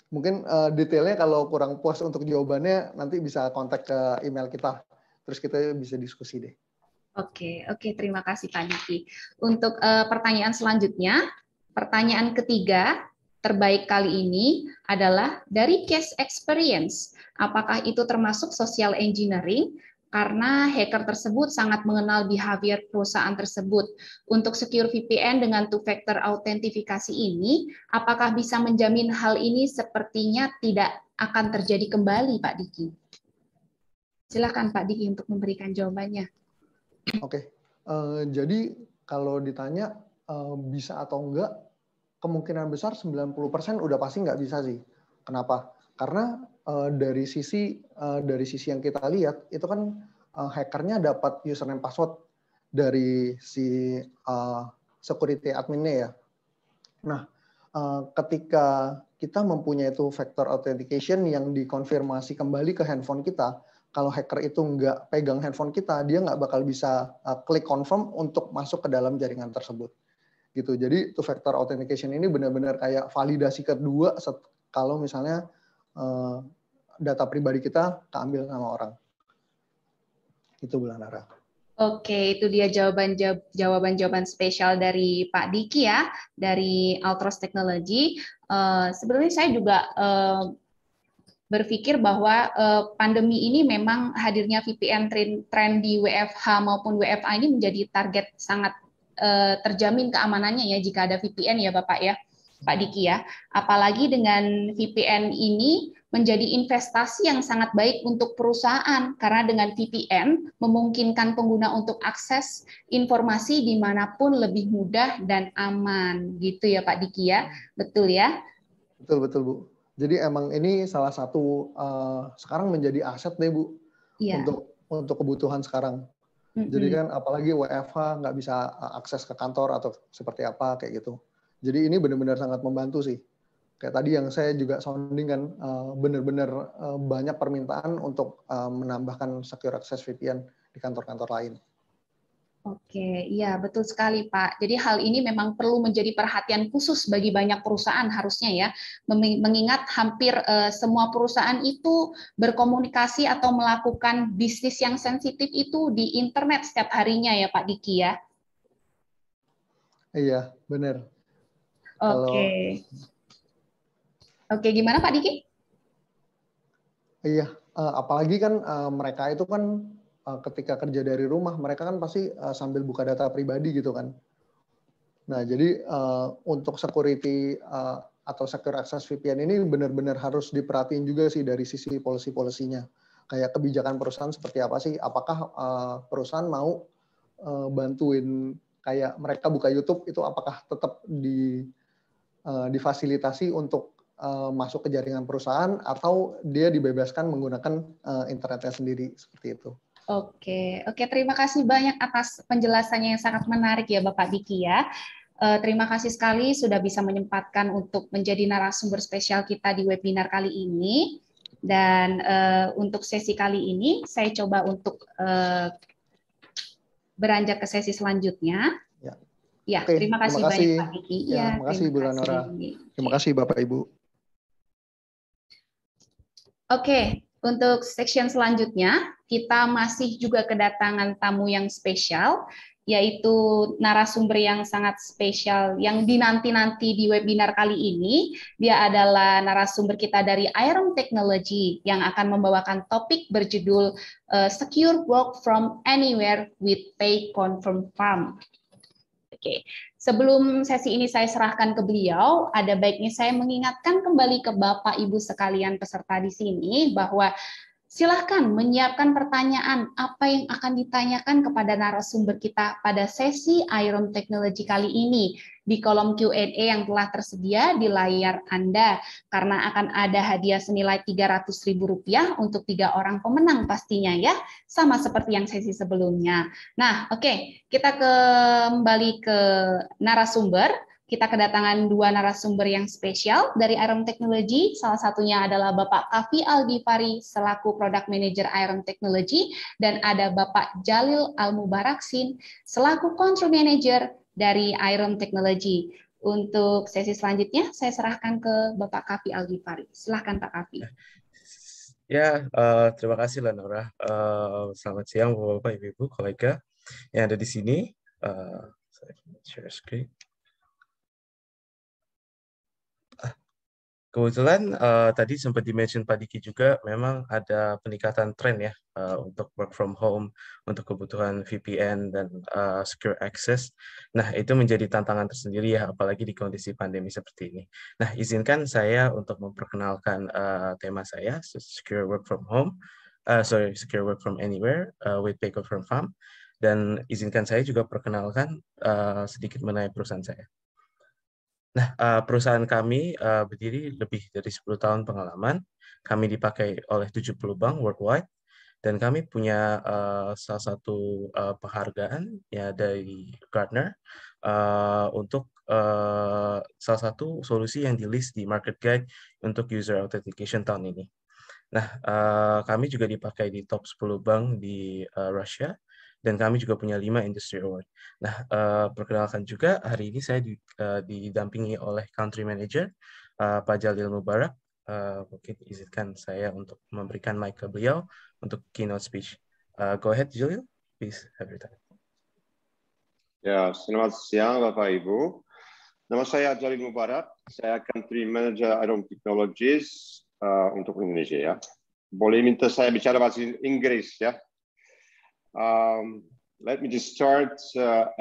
Mungkin detailnya kalau kurang puas untuk jawabannya nanti bisa kontak ke email kita, terus kita bisa diskusi deh. Oke, terima kasih Pak Diki. Untuk pertanyaan selanjutnya, pertanyaan ketiga terbaik kali ini adalah dari case experience. Apakah itu termasuk social engineering? Karena hacker tersebut sangat mengenal behavior perusahaan tersebut. Untuk secure VPN dengan two-factor autentifikasi ini, apakah bisa menjamin hal ini sepertinya tidak akan terjadi kembali, Pak Diki? Silakan Pak Diki untuk memberikan jawabannya. Oke, jadi kalau ditanya bisa atau enggak, kemungkinan besar 90% udah pasti nggak bisa sih. Kenapa? Karena dari sisi yang kita lihat itu kan hackernya dapat username password dari si security adminnya ya. Nah, ketika kita mempunyai itu factor authentication yang dikonfirmasi kembali ke handphone kita, kalau hacker itu nggak pegang handphone kita, dia nggak bakal bisa klik confirm untuk masuk ke dalam jaringan tersebut. Gitu. Jadi two factor authentication ini benar-benar kayak validasi kedua kalau misalnya data pribadi kita keambil sama orang. Itu Bu Lanara. Oke, itu dia jawaban spesial dari Pak Diki ya, dari Altros Technology. Sebenarnya saya juga berpikir bahwa pandemi ini memang hadirnya VPN tren di WFH maupun WFA ini menjadi target sangat terjamin keamanannya ya jika ada VPN ya Bapak ya, Pak Diki ya. Apalagi dengan VPN ini menjadi investasi yang sangat baik untuk perusahaan karena dengan VPN memungkinkan pengguna untuk akses informasi dimanapun lebih mudah dan aman gitu ya Pak Diki ya, betul ya? Betul Bu. Jadi emang ini salah satu sekarang menjadi aset deh Bu ya. untuk kebutuhan sekarang. Jadi kan apalagi WFH nggak bisa akses ke kantor atau seperti apa kayak gitu. Jadi ini benar-benar sangat membantu sih. Kayak tadi yang saya juga sounding kan benar-benar banyak permintaan untuk menambahkan secure access VPN di kantor-kantor lain. Oke, iya betul sekali Pak. Jadi hal ini memang perlu menjadi perhatian khusus bagi banyak perusahaan harusnya ya, mengingat hampir semua perusahaan itu berkomunikasi atau melakukan bisnis yang sensitif itu di internet setiap harinya ya Pak Diki ya. Iya, benar. Oke. Oke, gimana Pak Diki? Iya, apalagi kan mereka itu kan ketika kerja dari rumah, mereka kan pasti sambil buka data pribadi gitu kan. Nah, jadi untuk security atau secure access VPN ini benar-benar harus diperhatiin juga sih dari sisi policy-polisinya. Kayak kebijakan perusahaan seperti apa sih? Apakah perusahaan mau bantuin kayak mereka buka YouTube itu apakah tetap difasilitasi untuk masuk ke jaringan perusahaan atau dia dibebaskan menggunakan internetnya sendiri seperti itu. Oke, terima kasih banyak atas penjelasannya yang sangat menarik ya Bapak Diki ya. Terima kasih sekali sudah bisa menyempatkan untuk menjadi narasumber spesial kita di webinar kali ini. Dan untuk sesi kali ini saya coba untuk beranjak ke sesi selanjutnya. Ya, Oke, terima kasih banyak Pak Diki. Ya, terima kasih Bu Lanora. Terima kasih Bapak Ibu. Oke, untuk section selanjutnya kita masih juga kedatangan tamu yang spesial, yaitu narasumber yang sangat spesial yang dinanti-nanti di webinar kali ini. Dia adalah narasumber kita dari Iron Technology yang akan membawakan topik berjudul Secure Work from Anywhere with Pay Confirm Farm. Oke, sebelum sesi ini saya serahkan ke beliau, ada baiknya saya mengingatkan kembali ke Bapak Ibu sekalian peserta di sini bahwa silahkan menyiapkan pertanyaan apa yang akan ditanyakan kepada narasumber kita pada sesi Iron Technology kali ini di kolom Q&A yang telah tersedia di layar Anda, karena akan ada hadiah senilai Rp300.000 untuk 3 orang pemenang pastinya ya, sama seperti yang sesi sebelumnya. Nah, oke, kita kembali ke narasumber. Kita kedatangan 2 narasumber yang spesial dari Iron Technology. Salah satunya adalah Bapak Kavi Algifari selaku Product Manager Iron Technology, dan ada Bapak Jalil Almubaraksin selaku Country Manager dari Iron Technology. Untuk sesi selanjutnya, saya serahkan ke Bapak Kavi Algifari. Silakan Pak Kavi. Ya, terima kasih Lanora. Selamat siang Bapak, Ibu, kolega yang ada di sini. Saya share screen. Kebetulan tadi sempat di-mention Pak Diki juga, memang ada peningkatan tren ya untuk work from home, untuk kebutuhan VPN dan secure access. Nah, itu menjadi tantangan tersendiri ya, apalagi di kondisi pandemi seperti ini. Nah, izinkan saya untuk memperkenalkan tema saya, secure work from home, secure work from anywhere with Pay Confirm Farm. Dan izinkan saya juga perkenalkan sedikit mengenai perusahaan saya. Nah, perusahaan kami berdiri lebih dari 10 tahun pengalaman. Kami dipakai oleh 70 bank worldwide, dan kami punya salah satu penghargaan ya dari Gartner untuk salah satu solusi yang di-list di Market Guide untuk user authentication tahun ini. Nah, kami juga dipakai di top 10 bank di Rusia, dan kami juga punya 5 industry award. Nah, perkenalkan juga hari ini saya didampingi oleh Country Manager Pak Jalil Mubarak. Mungkin izinkan saya untuk memberikan mic ke beliau untuk keynote speech. Go ahead, Jalil. Please have your time. Ya, selamat siang Bapak Ibu. Nama saya Jalil Mubarak. Saya Country Manager Iron Technologies untuk Indonesia ya. Boleh minta saya bicara bahasa Inggris ya? Let me just start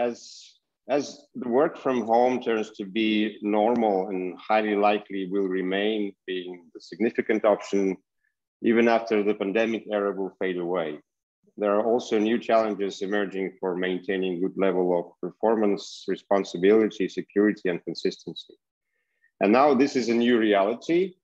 as the work from home turns to be normal and highly likely will remain being the significant option even after the pandemic era will fade away. There are also new challenges emerging for maintaining good level of performance, responsibility, security, and consistency. And now this is a new reality.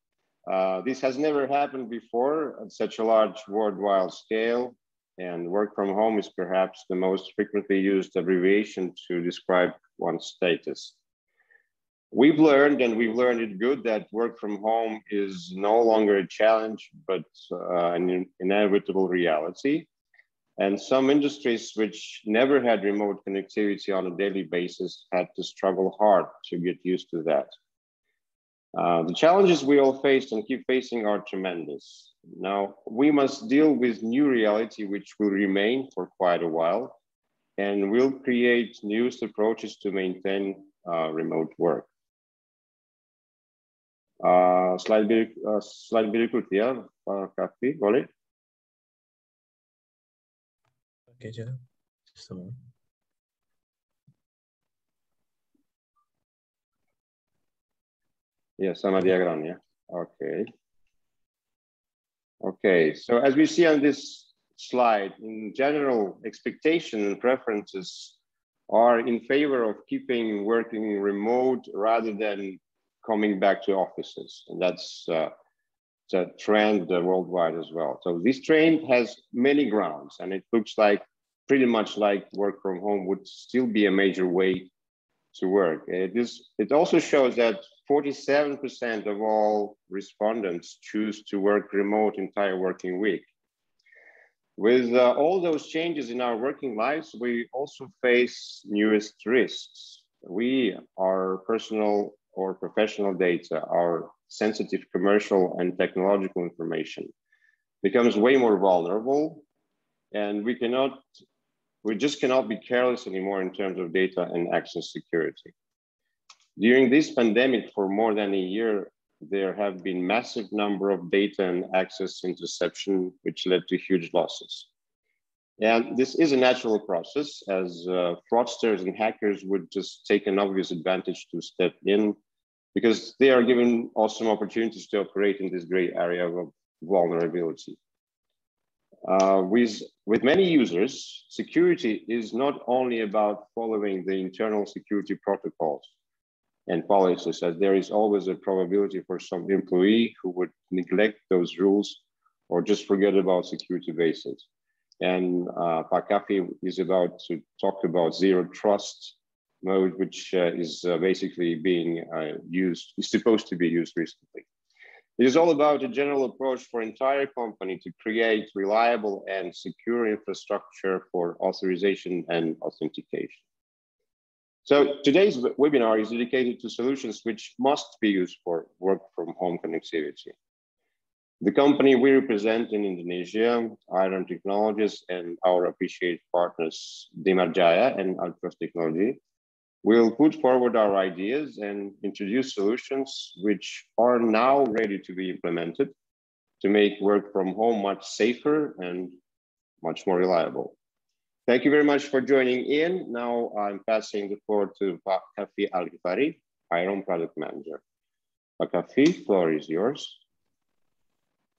This has never happened before at such a large worldwide scale. And work from home is perhaps the most frequently used abbreviation to describe one's status. We've learned, and we've learned it good, that work from home is no longer a challenge, but an inevitable reality. And some industries which never had remote connectivity on a daily basis had to struggle hard to get used to that. The challenges we all faced and keep facing are tremendous. Now, we must deal with new reality, which will remain for quite a while, and will create new approaches to maintain remote work. Slide berikut ya, Pak Kavi, boleh? Okay, Jill. Just a moment. Yeah, sama diagram, yeah. Okay. Okay, so as we see on this slide, in general, expectation and preferences are in favor of keeping working remote rather than coming back to offices. And that's a trend worldwide as well. So this trend has many grounds, and it looks like pretty much like work from home would still be a major way to work. It also shows that 47% of all respondents choose to work remote entire working week. With all those changes in our working lives, we also face newest risks. Our personal or professional data, our sensitive commercial and technological information becomes way more vulnerable, and we just cannot be careless anymore in terms of data and access security. During this pandemic, for more than a year, there have been massive number of data and access interception, which led to huge losses. And this is a natural process, as fraudsters and hackers would just take an obvious advantage to step in, because they are given awesome opportunities to operate in this gray area of vulnerability. With many users, security is not only about following the internal security protocols and policies, as there is always a probability for some employee who would neglect those rules or just forget about security basics. And Pak Kaffi is about to talk about zero trust mode, which is basically being is supposed to be used recently. It is all about a general approach for entire company to create reliable and secure infrastructure for authorization and authentication. So today's webinar is dedicated to solutions which must be used for work from home connectivity. The company we represent in Indonesia, Iron Technologies, and our appreciated partners, Dimarjaya and Altros Technology, will put forward our ideas and introduce solutions which are now ready to be implemented to make work from home much safer and much more reliable. Thank you very much for joining in. Now I'm passing the floor to Pak Kaffi Al-Ghifari, Iron Product Manager. Pak Kaffi, floor is yours.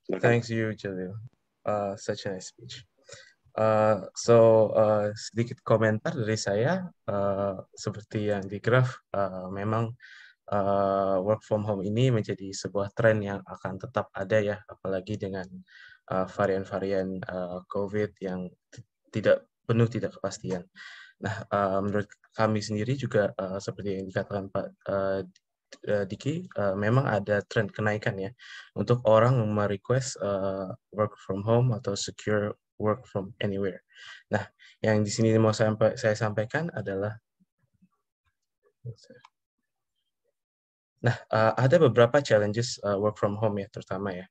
Thanks you, Jalil. Such a nice speech. Sedikit komentar dari saya, seperti yang di graf, memang work from home ini menjadi sebuah tren yang akan tetap ada ya, apalagi dengan varian-varian COVID yang tidak kepastian. Nah, menurut kami sendiri juga seperti yang dikatakan Pak Diki, memang ada tren kenaikan ya untuk orang merequest work from home atau secure work from anywhere. Nah, yang di sini mau saya sampaikan adalah, ada beberapa challenges work from home ya, terutama ya.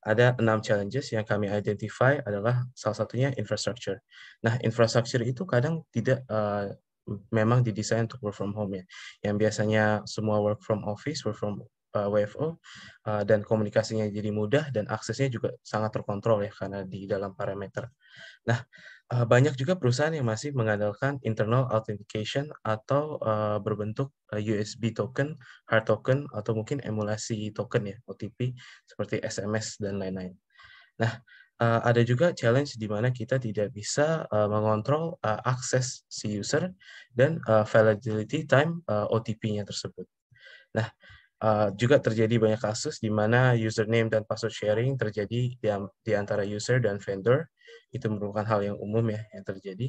Ada 6 challenges yang kami identify, adalah salah satunya infrastructure. Nah, infrastructure itu kadang tidak memang didesain untuk work from home ya. Yang biasanya semua work from office, work from WFO, dan komunikasinya jadi mudah dan aksesnya juga sangat terkontrol ya karena di dalam parameter. Nah, banyak juga perusahaan yang masih mengandalkan internal authentication atau berbentuk USB token, hard token, atau mungkin emulasi token ya, OTP, seperti SMS dan lain-lain. Nah, ada juga challenge di mana kita tidak bisa mengontrol akses si user dan validity time OTP-nya tersebut. Nah, juga terjadi banyak kasus di mana username dan password sharing terjadi di antara user dan vendor. Itu merupakan hal yang umum ya yang terjadi.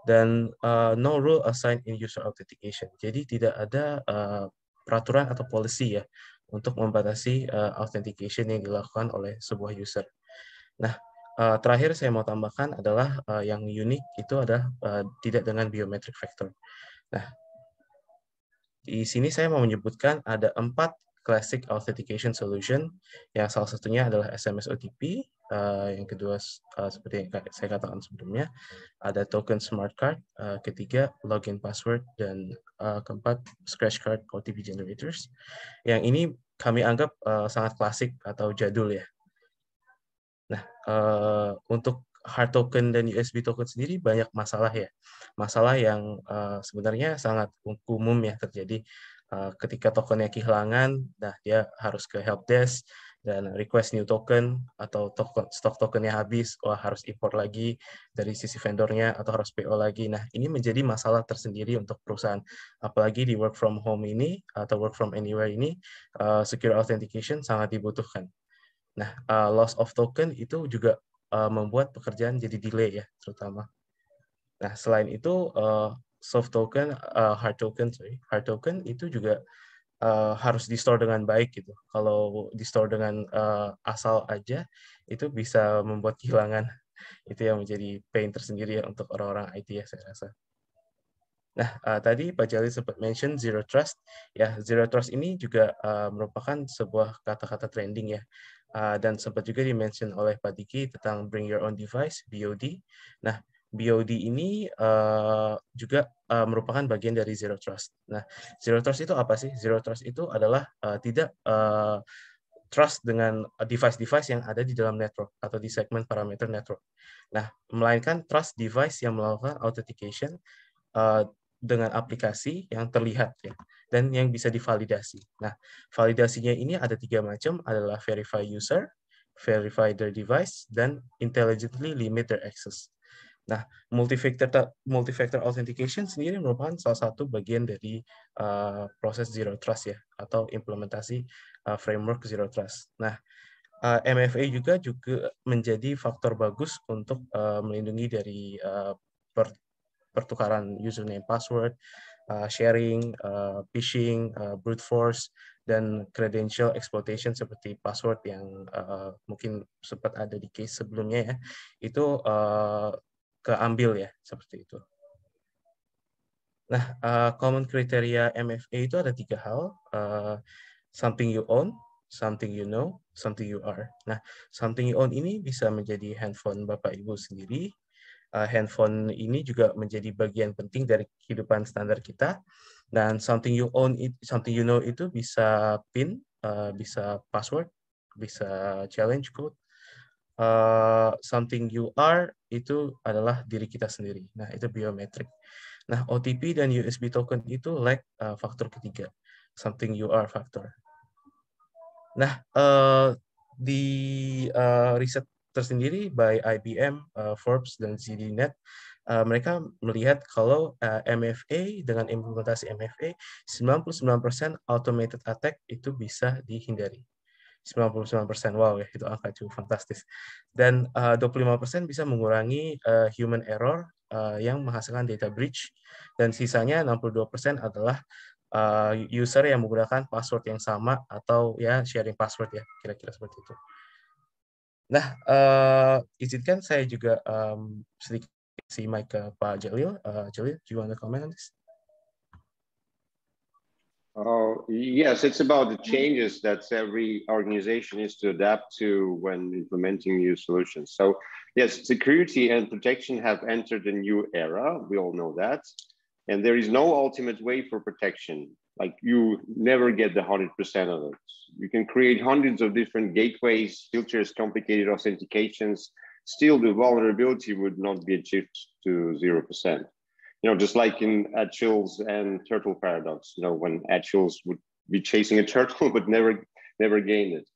Dan no rule assigned in user authentication. Jadi tidak ada peraturan atau policy ya untuk membatasi authentication yang dilakukan oleh sebuah user. Nah, terakhir saya mau tambahkan adalah yang unik itu adalah tidak dengan biometric factor. Nah, di sini saya mau menyebutkan ada 4 classic authentication solution, yang salah satunya adalah SMS OTP, yang kedua seperti yang saya katakan sebelumnya, ada token smart card, ketiga login password, dan keempat scratch card OTP generators. Yang ini kami anggap sangat klasik atau jadul ya. Nah, untuk hard token dan USB token sendiri banyak masalah ya. Masalah yang sebenarnya sangat umum ya terjadi ketika tokennya kehilangan, nah dia harus ke helpdesk dan request new token, atau stok tokennya habis, wah harus import lagi dari sisi vendornya atau harus PO lagi. Nah, ini menjadi masalah tersendiri untuk perusahaan. Apalagi di work from home ini atau work from anywhere ini, secure authentication sangat dibutuhkan. Nah, loss of token itu juga membuat pekerjaan jadi delay ya, terutama. Nah, selain itu soft token, hard token itu juga harus di-store dengan baik gitu. Kalau di-store dengan asal aja, itu bisa membuat kehilangan. Itu yang menjadi pain tersendiri ya untuk orang-orang IT ya, saya rasa. Nah, tadi Pak Jalil sempat mention Zero Trust. Ya, Zero Trust ini juga merupakan sebuah kata-kata trending ya. Dan sempat juga di-mention oleh Pak Diki tentang Bring Your Own Device, BOD. Nah, BOD ini juga merupakan bagian dari Zero Trust. Nah, Zero Trust itu apa sih? Zero Trust itu adalah tidak trust dengan device-device yang ada di dalam network atau di segmen parameter network. Nah, melainkan trust device yang melakukan authentication dengan aplikasi yang terlihat ya, dan yang bisa divalidasi. Nah, validasinya ini ada 3 macam, adalah verify user, verify their device, dan intelligently limit their access. Nah, multi-factor authentication sendiri merupakan salah satu bagian dari proses Zero Trust ya, atau implementasi framework Zero Trust. Nah, MFA juga menjadi faktor bagus untuk melindungi dari pertukaran username password, sharing, phishing, brute force, dan credential exploitation seperti password yang mungkin sempat ada di case sebelumnya ya, itu keambil ya, seperti itu. Nah, common kriteria MFA itu ada 3 hal, something you own, something you know, something you are. Nah, something you own ini bisa menjadi handphone Bapak Ibu sendiri. Handphone ini juga menjadi bagian penting dari kehidupan standar kita. Dan something you own, something you know itu bisa PIN, bisa password, bisa challenge code. Something you are itu adalah diri kita sendiri. Nah, itu biometrik. Nah, OTP dan USB token itu faktor ketiga, something you are faktor. Nah, di riset tersendiri by IBM, Forbes, dan ZDNet, mereka melihat kalau MFA dengan implementasi MFA, 99% automated attack itu bisa dihindari. 99%, wow ya, itu angka cukup fantastis. Dan 25% bisa mengurangi human error yang menghasilkan data breach, dan sisanya 62% adalah user yang menggunakan password yang sama atau ya sharing password ya, kira-kira seperti itu. Nah, izinkan saya juga sedikit si mic ke Pak Jalil. Jalil, do you want to comment on this? Oh, yes, it's about the changes that every organization needs to adapt to when implementing new solutions. So yes, security and protection have entered a new era. We all know that. And there is no ultimate way for protection. Like you never get the 100% of it. You can create hundreds of different gateways, filters, complicated authentications. Still, the vulnerability would not be achieved to 0%. You know, just like in Achilles and turtle paradox, you know, when Achilles would be chasing a turtle but never gain it.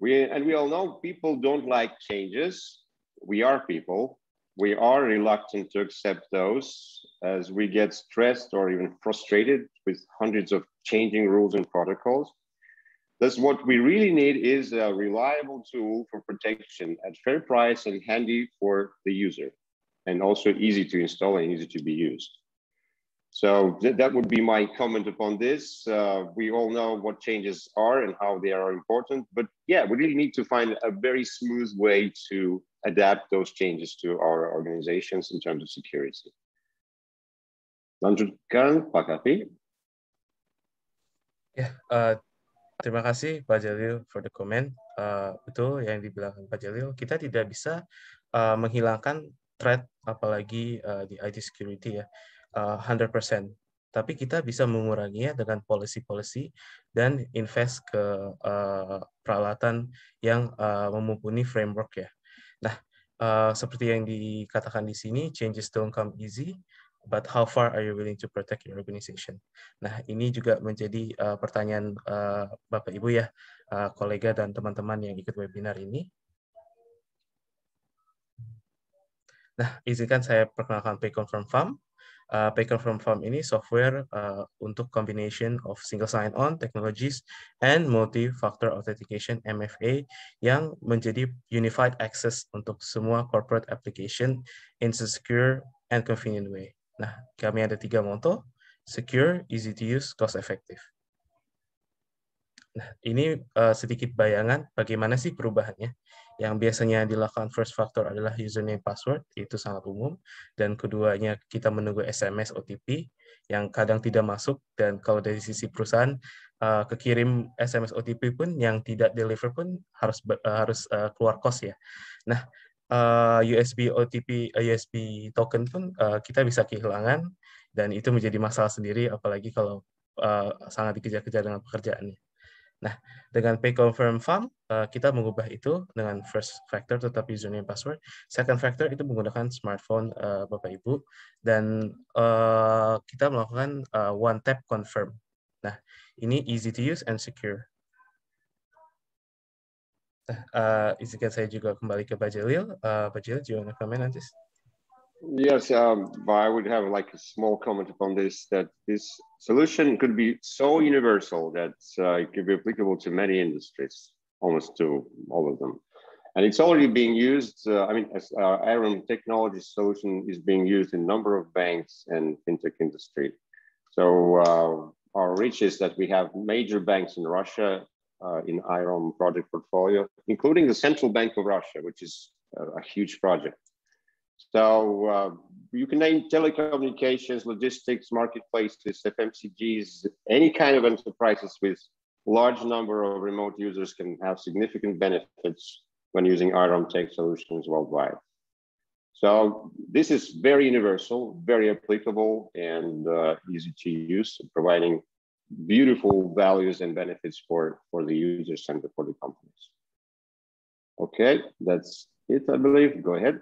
We all know people don't like changes. We are people. We are reluctant to accept those as we get stressed or even frustrated with hundreds of changing rules and protocols. Thus, what we really need is a reliable tool for protection at fair price and handy for the user, and also easy to install and easy to be used. So that would be my comment upon this. We all know what changes are and how they are important, but yeah, we really need to find a very smooth way to adapt those changes to our organizations in terms of security. Lanjutkan, Pak Kavi. Ya, terima kasih Pak Jalil for the comment. Betul yang dibilang Pak Jalil, kita tidak bisa menghilangkan threat, apalagi di IT security ya, 100%. Tapi kita bisa menguranginya dengan policy-policy dan invest ke peralatan yang memumpuni framework ya. Nah, seperti yang dikatakan di sini, changes don't come easy, but how far are you willing to protect your organization? Nah, ini juga menjadi pertanyaan Bapak Ibu ya, kolega dan teman-teman yang ikut webinar ini. Nah, izinkan saya perkenalkan PayConfirm Farm. PayConfirm Farm ini software untuk combination of single sign-on technologies and multi-factor authentication (MFA) yang menjadi unified access untuk semua corporate application in a secure and convenient way. Nah, kami ada 3 motto: secure, easy to use, cost effective. Nah, ini sedikit bayangan bagaimana sih perubahannya. Yang biasanya dilakukan first factor adalah username password, itu sangat umum. Dan keduanya kita menunggu SMS OTP yang kadang tidak masuk. Dan kalau dari sisi perusahaan, kekirim SMS OTP pun yang tidak deliver pun harus keluar cost ya. Nah, USB OTP, USB token pun kita bisa kehilangan. Dan itu menjadi masalah sendiri, apalagi kalau sangat dikejar-kejar dengan pekerjaannya. Nah, dengan PayConfirm Farm, kita mengubah itu dengan first factor tetap username password. Second factor itu menggunakan smartphone Bapak Ibu. Dan kita melakukan one tap confirm. Nah, ini easy to use and secure. Nah, izinkan saya juga kembali ke Pak Jalil. Pak Jalil, do you want to comment on this? Yes, I would have like a small comment upon this, that this solution could be so universal that it could be applicable to many industries, almost to all of them. And it's already being used, as Arum technology solution is being used in a number of banks and fintech industry. So our reach is that we have major banks in Russia in Arum project portfolio, including the Central Bank of Russia, which is a huge project. So you can name telecommunications, logistics, marketplaces, FMCGs, any kind of enterprises with large number of remote users can have significant benefits when using Arum Tech solutions worldwide. So this is very universal, very applicable, and easy to use, providing beautiful values and benefits for the users and for the companies. Okay, that's it, I believe. Go ahead.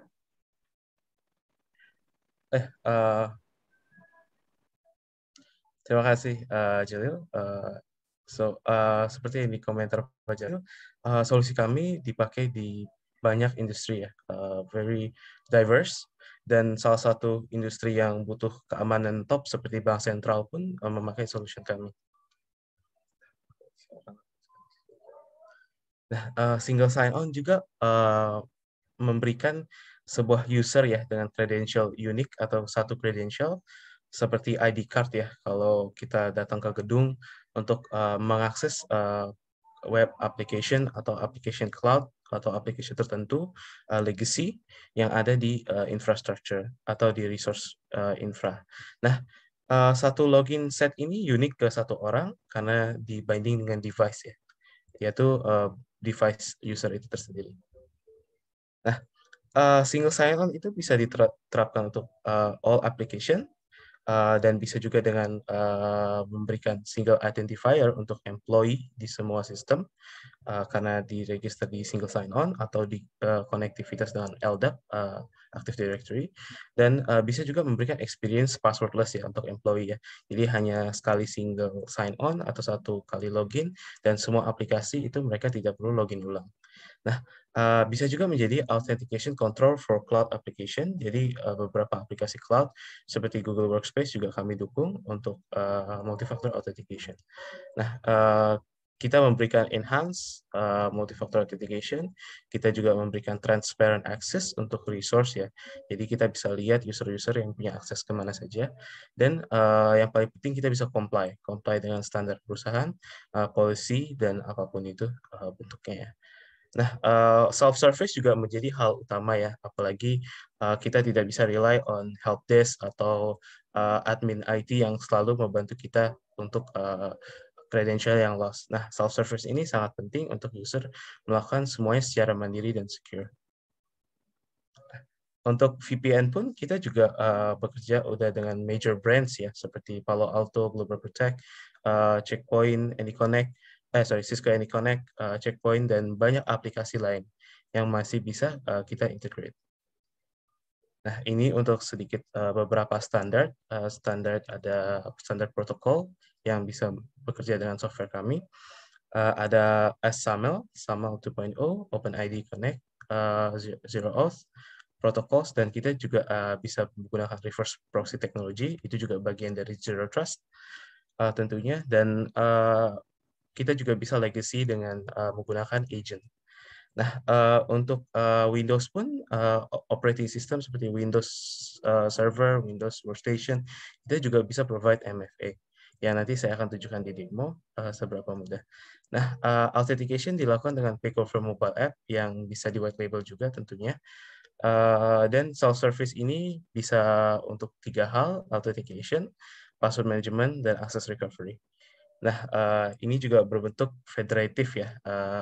Terima kasih Jalil. Seperti yang di komentar Pak Jalil, solusi kami dipakai di banyak industri ya, very diverse, dan salah satu industri yang butuh keamanan top seperti bank sentral pun memakai solusi kami. Nah, single sign-on juga memberikan sebuah user ya dengan credential unik atau satu credential seperti ID card ya kalau kita datang ke gedung untuk mengakses web application atau application cloud atau application tertentu legacy yang ada di infrastructure atau di resource infra. Nah, satu login set ini unik ke satu orang karena dibinding dengan device ya, yaitu device user itu tersendiri. Nah, single sign-on itu bisa diterapkan untuk all application dan bisa juga dengan memberikan single identifier untuk employee di semua sistem karena diregister di single sign-on atau di konektivitas dengan LDAP, Active Directory, dan bisa juga memberikan experience passwordless ya untuk employee ya. Jadi hanya sekali single sign-on atau satu kali login dan semua aplikasi itu mereka tidak perlu login ulang. Nah, bisa juga menjadi authentication control for cloud application. Jadi beberapa aplikasi cloud seperti Google Workspace juga kami dukung untuk multi-factor authentication. Nah, kita memberikan enhance multi-factor authentication. Kita juga memberikan transparent access untuk resource ya. Jadi kita bisa lihat user-user yang punya akses kemana saja. Dan yang paling penting kita bisa comply dengan standar perusahaan, policy, dan apapun itu bentuknya ya. Nah, self-service juga menjadi hal utama ya, apalagi kita tidak bisa rely on help desk atau admin IT yang selalu membantu kita untuk credential yang lost. Nah, self-service ini sangat penting untuk user melakukan semuanya secara mandiri dan secure. Untuk VPN pun kita juga bekerja udah dengan major brands ya, seperti Palo Alto, Global Protect, Checkpoint, AnyConnect, Cisco AnyConnect, Checkpoint, dan banyak aplikasi lain yang masih bisa kita integrate. Nah, ini untuk sedikit beberapa standar. Standar ada standar protokol yang bisa bekerja dengan software kami. Ada SAML, SAML 2.0, OpenID Connect, Zero Auth, protocols, dan kita juga bisa menggunakan reverse proxy technology, itu juga bagian dari Zero Trust tentunya, dan kita juga bisa legacy dengan menggunakan agent. Nah, untuk Windows pun, operating system seperti Windows Server, Windows Workstation, kita juga bisa provide MFA. Ya, nanti saya akan tunjukkan di demo seberapa mudah. Nah, authentication dilakukan dengan Paycover mobile app yang bisa di white label juga tentunya. Dan self-service ini bisa untuk 3 hal, authentication, password management, dan access recovery. Nah, ini juga berbentuk federatif ya.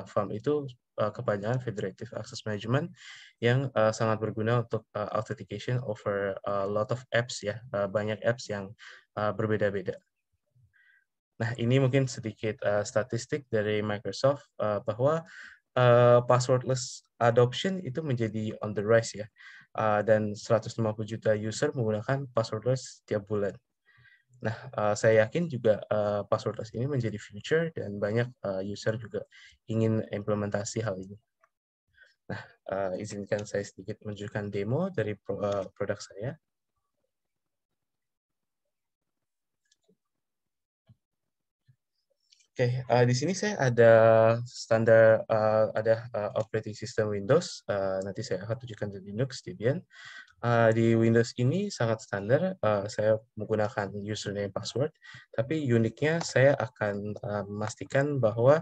FAM itu kepanjangan Federative Access Management yang sangat berguna untuk authentication over a lot of apps ya, banyak apps yang berbeda-beda. Nah, ini mungkin sedikit statistik dari Microsoft bahwa passwordless adoption itu menjadi on the rise ya, dan 150 juta user menggunakan passwordless tiap bulan. Nah, saya yakin juga passwordless ini menjadi future dan banyak user juga ingin implementasi hal ini. Nah, izinkan saya sedikit menunjukkan demo dari produk saya. Oke, di sini saya ada standar, ada operating system Windows. Nanti saya akan tunjukkan di Linux, Debian. Di Windows ini sangat standar, saya menggunakan username password, tapi uniknya saya akan memastikan bahwa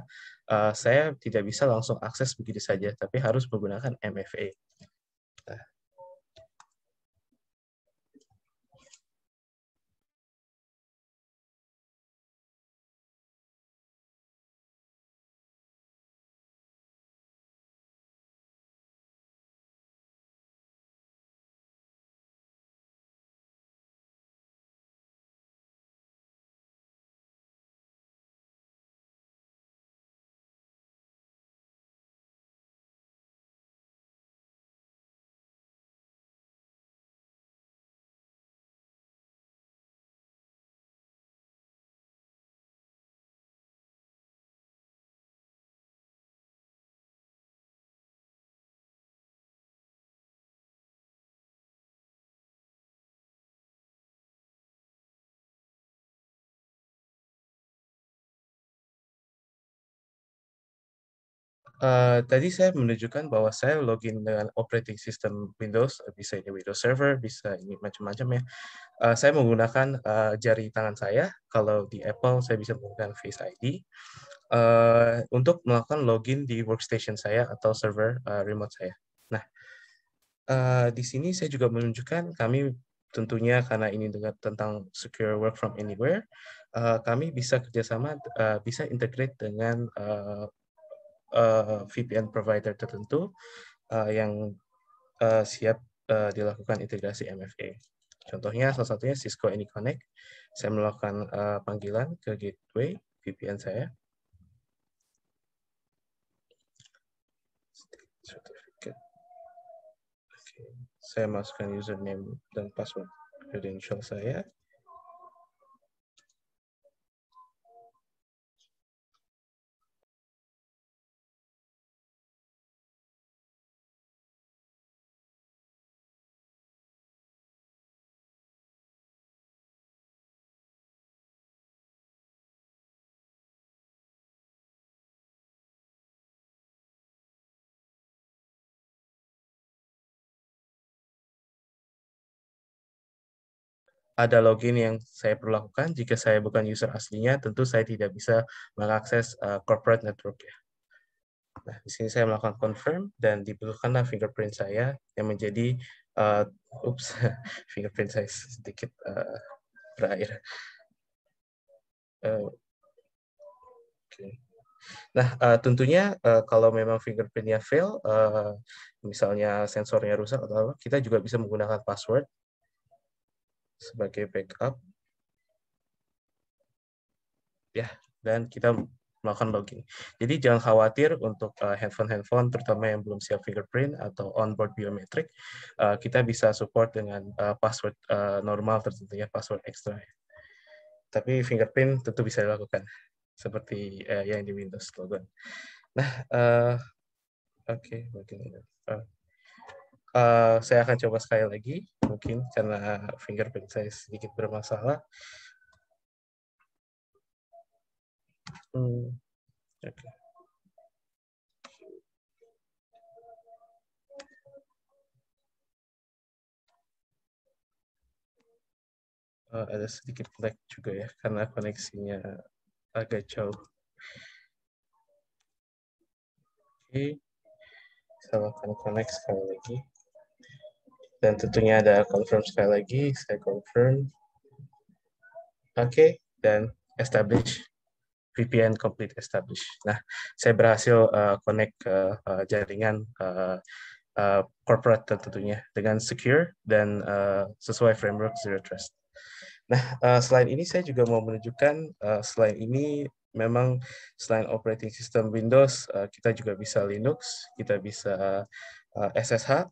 saya tidak bisa langsung akses begitu saja, tapi harus menggunakan MFA. Nah, tadi saya menunjukkan bahwa saya login dengan operating system Windows, bisa ini Windows Server, bisa ini macam-macam ya. Saya menggunakan jari tangan saya, kalau di Apple saya bisa menggunakan Face ID, untuk melakukan login di workstation saya atau server remote saya. Nah, di sini saya juga menunjukkan kami tentunya karena ini tentang secure work from anywhere, kami bisa kerjasama, bisa integrate dengan VPN provider tertentu yang siap dilakukan integrasi MFA. Contohnya, salah satunya Cisco AnyConnect. Saya melakukan panggilan ke gateway VPN saya. Certificate. Oke. Saya masukkan username dan password credential saya. Ada login yang saya perlu lakukan. Jika saya bukan user aslinya, tentu saya tidak bisa mengakses corporate network ya. Nah, di sini saya melakukan confirm dan dibutuhkanlah fingerprint saya yang menjadi fingerprint saya sedikit berair. Okay. Nah, tentunya kalau memang fingerprintnya fail, misalnya sensornya rusak atau apa, kita juga bisa menggunakan password sebagai backup. Ya, dan kita melakukan login. Jadi jangan khawatir untuk handphone terutama yang belum siap fingerprint atau onboard biometric, kita bisa support dengan password normal tentunya, password ekstra. Tapi fingerprint tentu bisa dilakukan seperti yang di Windows Logon. Nah, oke, saya akan coba sekali lagi, mungkin karena fingerprint saya sedikit bermasalah. Oke. Ada sedikit lag juga ya, karena koneksinya agak jauh. Oke, saya akan connect sekali lagi. Dan tentunya ada confirm sekali lagi, saya confirm. Oke, dan establish. VPN complete establish. Nah, saya berhasil connect ke jaringan corporate tentunya dengan secure dan sesuai framework Zero Trust. Nah, selain ini saya juga mau menunjukkan, selain ini memang selain operating system Windows, kita juga bisa Linux, kita bisa SSH,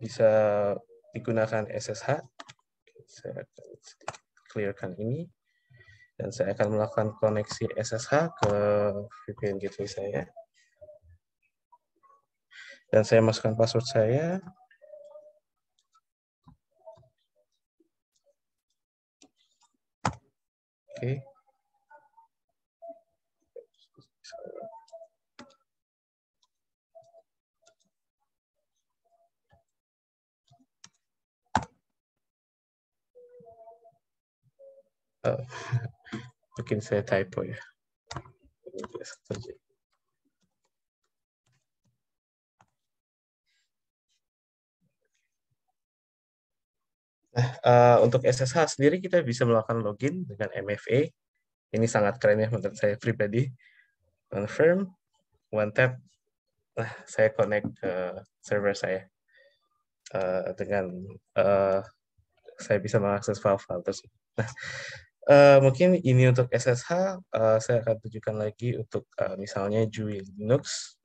bisa digunakan SSH. Saya akan sedikit clearkan ini. Dan saya akan melakukan koneksi SSH ke VPN gateway saya. Dan saya masukkan password saya. Oke. Mungkin saya typo ya. Nah, untuk SSH sendiri kita bisa melakukan login dengan MFA. Ini sangat keren ya menurut saya pribadi. Confirm, one tap. Nah, saya connect ke server saya. Dengan saya bisa mengakses file-file tersebut. Nah, mungkin ini untuk SSH, saya akan tunjukkan lagi untuk misalnya GUI Linux.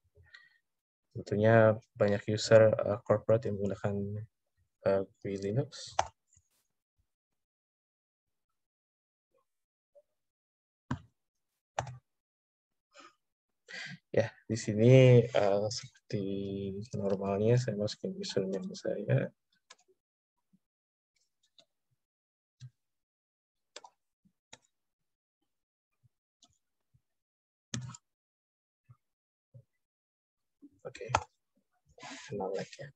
Tentunya banyak user corporate yang menggunakan GUI Linux. Ya, di sini seperti normalnya saya masukin username saya. Oke, kenal lagi ya.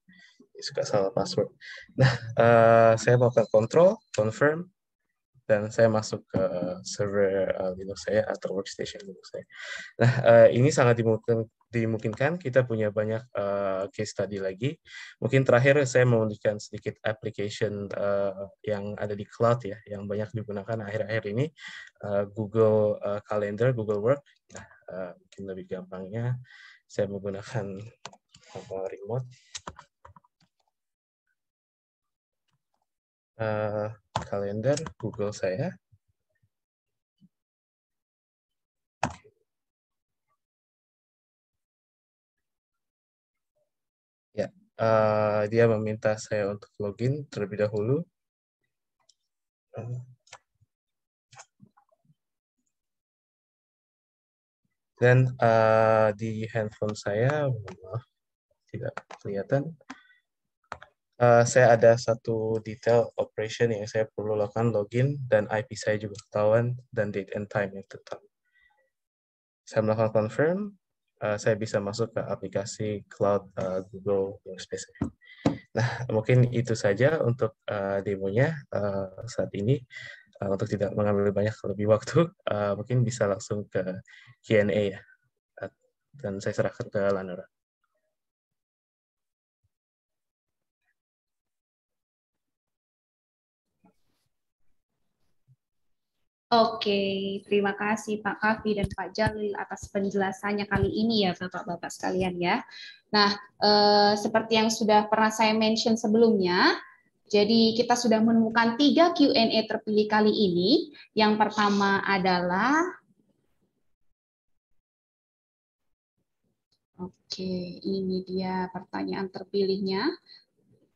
Suka salah password. Nah, saya melakukan control, confirm, dan saya masuk ke server Linux saya atau workstation Linux saya. Nah, ini sangat dimungkinkan kita punya banyak case study lagi. Mungkin terakhir saya mau menunjukkan sedikit application yang ada di cloud ya, yang banyak digunakan akhir-akhir ini, Google Calendar, Google Work. Nah, mungkin lebih gampangnya saya menggunakan remote. Kalender Google saya. Ya, dia meminta saya untuk login terlebih dahulu. Dan di handphone saya, maaf, tidak kelihatan. Saya ada satu detail operation yang saya perlu lakukan, login, dan IP saya juga ketahuan, dan date and time yang tetap. Saya melakukan confirm, saya bisa masuk ke aplikasi cloud Google Workspace. Nah, mungkin itu saja untuk demonya saat ini. Untuk tidak mengambil banyak lebih waktu, mungkin bisa langsung ke Q&A ya. Dan saya serahkan ke Lanora. Oke, terima kasih Pak Kavi dan Pak Jalil atas penjelasannya kali ini ya Bapak-Bapak sekalian ya. Nah, seperti yang sudah pernah saya mention sebelumnya, Jadi kita sudah menemukan 3 Q&A terpilih kali ini. Yang pertama adalah, oke, ini dia pertanyaan terpilihnya.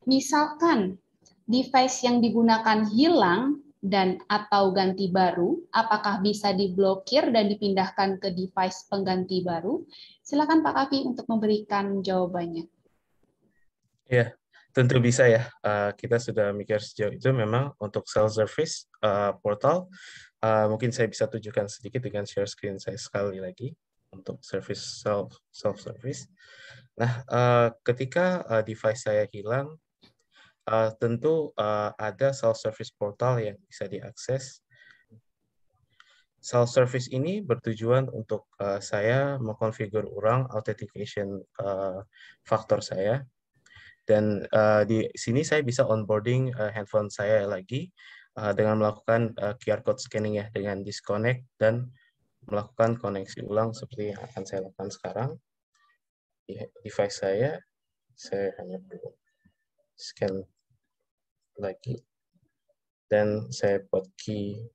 Misalkan device yang digunakan hilang dan atau ganti baru, apakah bisa diblokir dan dipindahkan ke device pengganti baru? Silakan Pak Kavi untuk memberikan jawabannya. Ya, tentu bisa ya. Kita sudah mikir sejauh itu memang untuk self-service portal. Mungkin saya bisa tunjukkan sedikit dengan share screen saya sekali lagi untuk service self-service. Nah, ketika device saya hilang, tentu ada self-service portal yang bisa diakses. Self-service ini bertujuan untuk saya mengkonfigur ulang authentication faktor saya. Dan di sini saya bisa onboarding handphone saya lagi dengan melakukan QR code scanning ya, dengan disconnect dan melakukan koneksi ulang seperti yang akan saya lakukan sekarang. Di device saya hanya perlu scan lagi dan saya buat key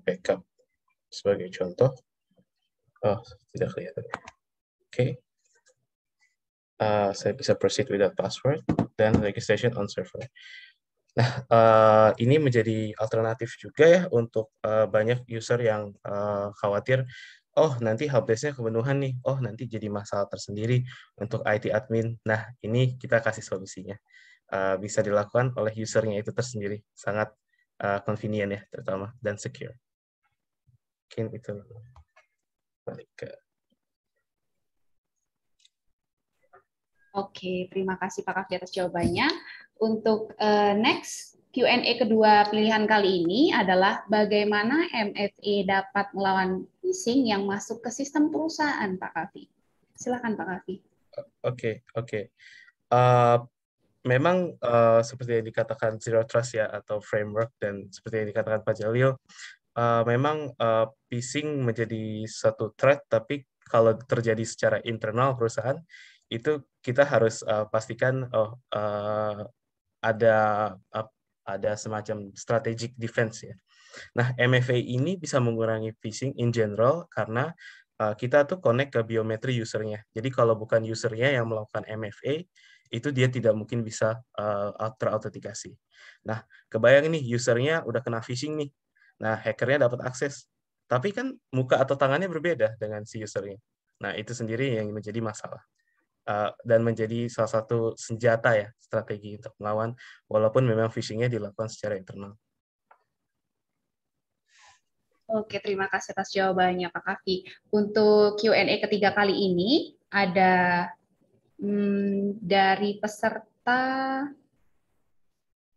backup sebagai contoh. Oh, tidak kelihatan. Oke. Saya bisa proceed without password dan registration on server. Nah, ini menjadi alternatif juga ya untuk banyak user yang khawatir, oh nanti helpdesk-nya kepenuhan nih, oh nanti jadi masalah tersendiri untuk IT admin. Nah, ini kita kasih solusinya. Bisa dilakukan oleh usernya itu tersendiri, sangat convenient ya terutama, dan secure. Mungkin itu balik ke... Oke, terima kasih Pak Kavi atas jawabannya. Untuk next Q&A kedua pilihan kali ini adalah bagaimana MFA dapat melawan phishing yang masuk ke sistem perusahaan, Pak Kavi. Silakan Pak Kavi. Oke. Memang seperti yang dikatakan Zero Trust ya atau framework dan seperti yang dikatakan Pak Jalil, memang phishing menjadi satu threat, tapi kalau terjadi secara internal perusahaan itu kita harus pastikan ada semacam strategic defense ya. Nah, MFA ini bisa mengurangi phishing in general karena kita tuh connect ke biometri usernya. Jadi kalau bukan usernya yang melakukan MFA, itu dia tidak mungkin bisa terautentikasi. Nah, kebayang nih usernya udah kena phishing nih. Nah, hackernya dapat akses. Tapi kan muka atau tangannya berbeda dengan si usernya. Nah, itu sendiri yang menjadi masalah. Dan menjadi salah satu senjata ya, strategi untuk melawan, walaupun memang phishing-nya dilakukan secara internal. Oke, terima kasih atas jawabannya Pak Kavi. Untuk Q&A ketiga kali ini ada dari peserta,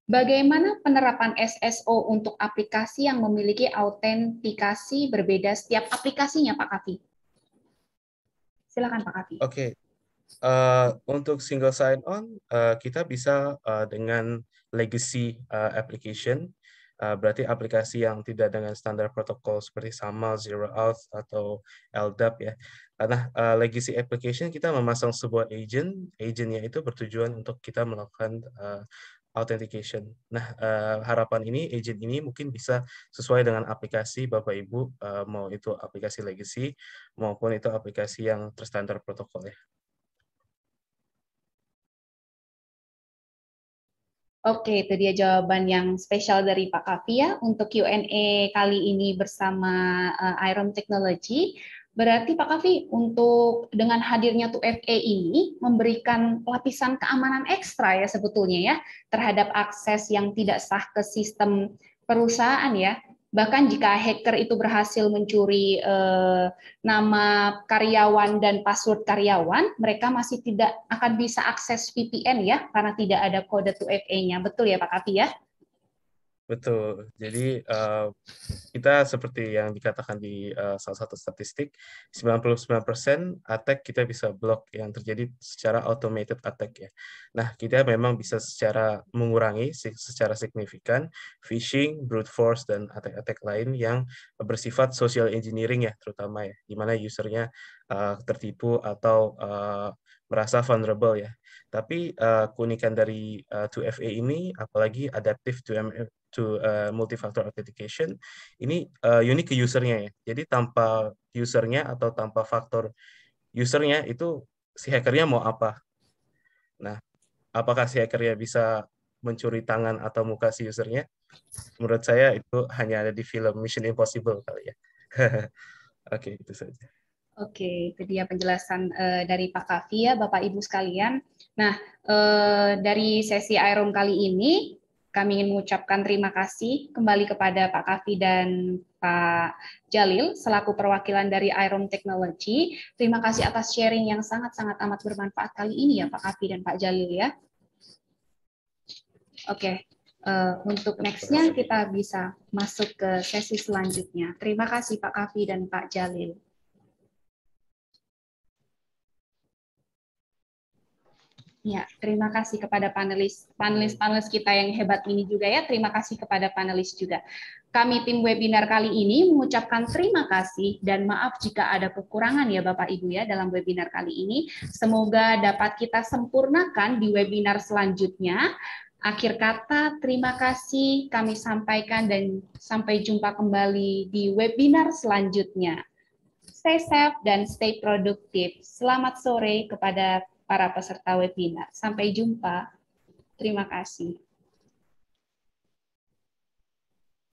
bagaimana penerapan SSO untuk aplikasi yang memiliki autentikasi berbeda setiap aplikasinya Pak Kavi? Silakan Pak Kavi. Oke. Untuk single sign-on, kita bisa dengan legacy application, berarti aplikasi yang tidak dengan standar protokol seperti SAML, Zero Auth, atau LDAP ya. Nah, legacy application kita memasang sebuah agentnya itu bertujuan untuk kita melakukan authentication. Nah, harapan ini, agent ini mungkin bisa sesuai dengan aplikasi Bapak Ibu, mau itu aplikasi legacy maupun itu aplikasi yang terstandar protokol ya. Oke, itu dia jawaban yang spesial dari Pak Kavi ya untuk Q&A kali ini bersama Iron Technology. Berarti Pak Kavi untuk dengan hadirnya 2FA ini memberikan lapisan keamanan ekstra ya sebetulnya ya terhadap akses yang tidak sah ke sistem perusahaan ya. Bahkan jika hacker itu berhasil mencuri nama karyawan dan password karyawan, mereka masih tidak akan bisa akses VPN ya, karena tidak ada kode 2FA-nya. Betul ya Pak Kavi ya? Betul. Jadi kita seperti yang dikatakan di salah satu statistik, 99% attack kita bisa block yang terjadi secara automated attack ya. Nah, kita memang bisa secara mengurangi secara signifikan phishing, brute force, dan attack-attack lain yang bersifat social engineering ya, terutama ya, di mana usernya tertipu atau merasa vulnerable ya. Tapi keunikan dari 2FA ini, apalagi adaptive to multi-factor authentication, ini unik ke usernya ya. Jadi tanpa usernya atau tanpa faktor usernya itu si hackernya mau apa? Nah, apakah si hackernya bisa mencuri tangan atau muka si usernya? Menurut saya itu hanya ada di film Mission Impossible kali ya. Oke, itu saja. Oke, itu dia penjelasan dari Pak Kavi ya, Bapak Ibu sekalian. Nah, dari sesi iRoom kali ini, kami ingin mengucapkan terima kasih kembali kepada Pak Kavi dan Pak Jalil selaku perwakilan dari iRoom Technology. Terima kasih atas sharing yang sangat-sangat amat bermanfaat kali ini ya Pak Kavi dan Pak Jalil ya. Oke, untuk next-nya kita bisa masuk ke sesi selanjutnya. Terima kasih Pak Kavi dan Pak Jalil. Ya, terima kasih kepada panelis kita yang hebat ini juga ya. Terima kasih kepada panelis juga. Kami tim webinar kali ini mengucapkan terima kasih dan maaf jika ada kekurangan ya Bapak Ibu ya dalam webinar kali ini. Semoga dapat kita sempurnakan di webinar selanjutnya. Akhir kata, terima kasih kami sampaikan dan sampai jumpa kembali di webinar selanjutnya. Stay safe dan stay produktif. Selamat sore kepada para peserta webinar. Sampai jumpa. Terima kasih.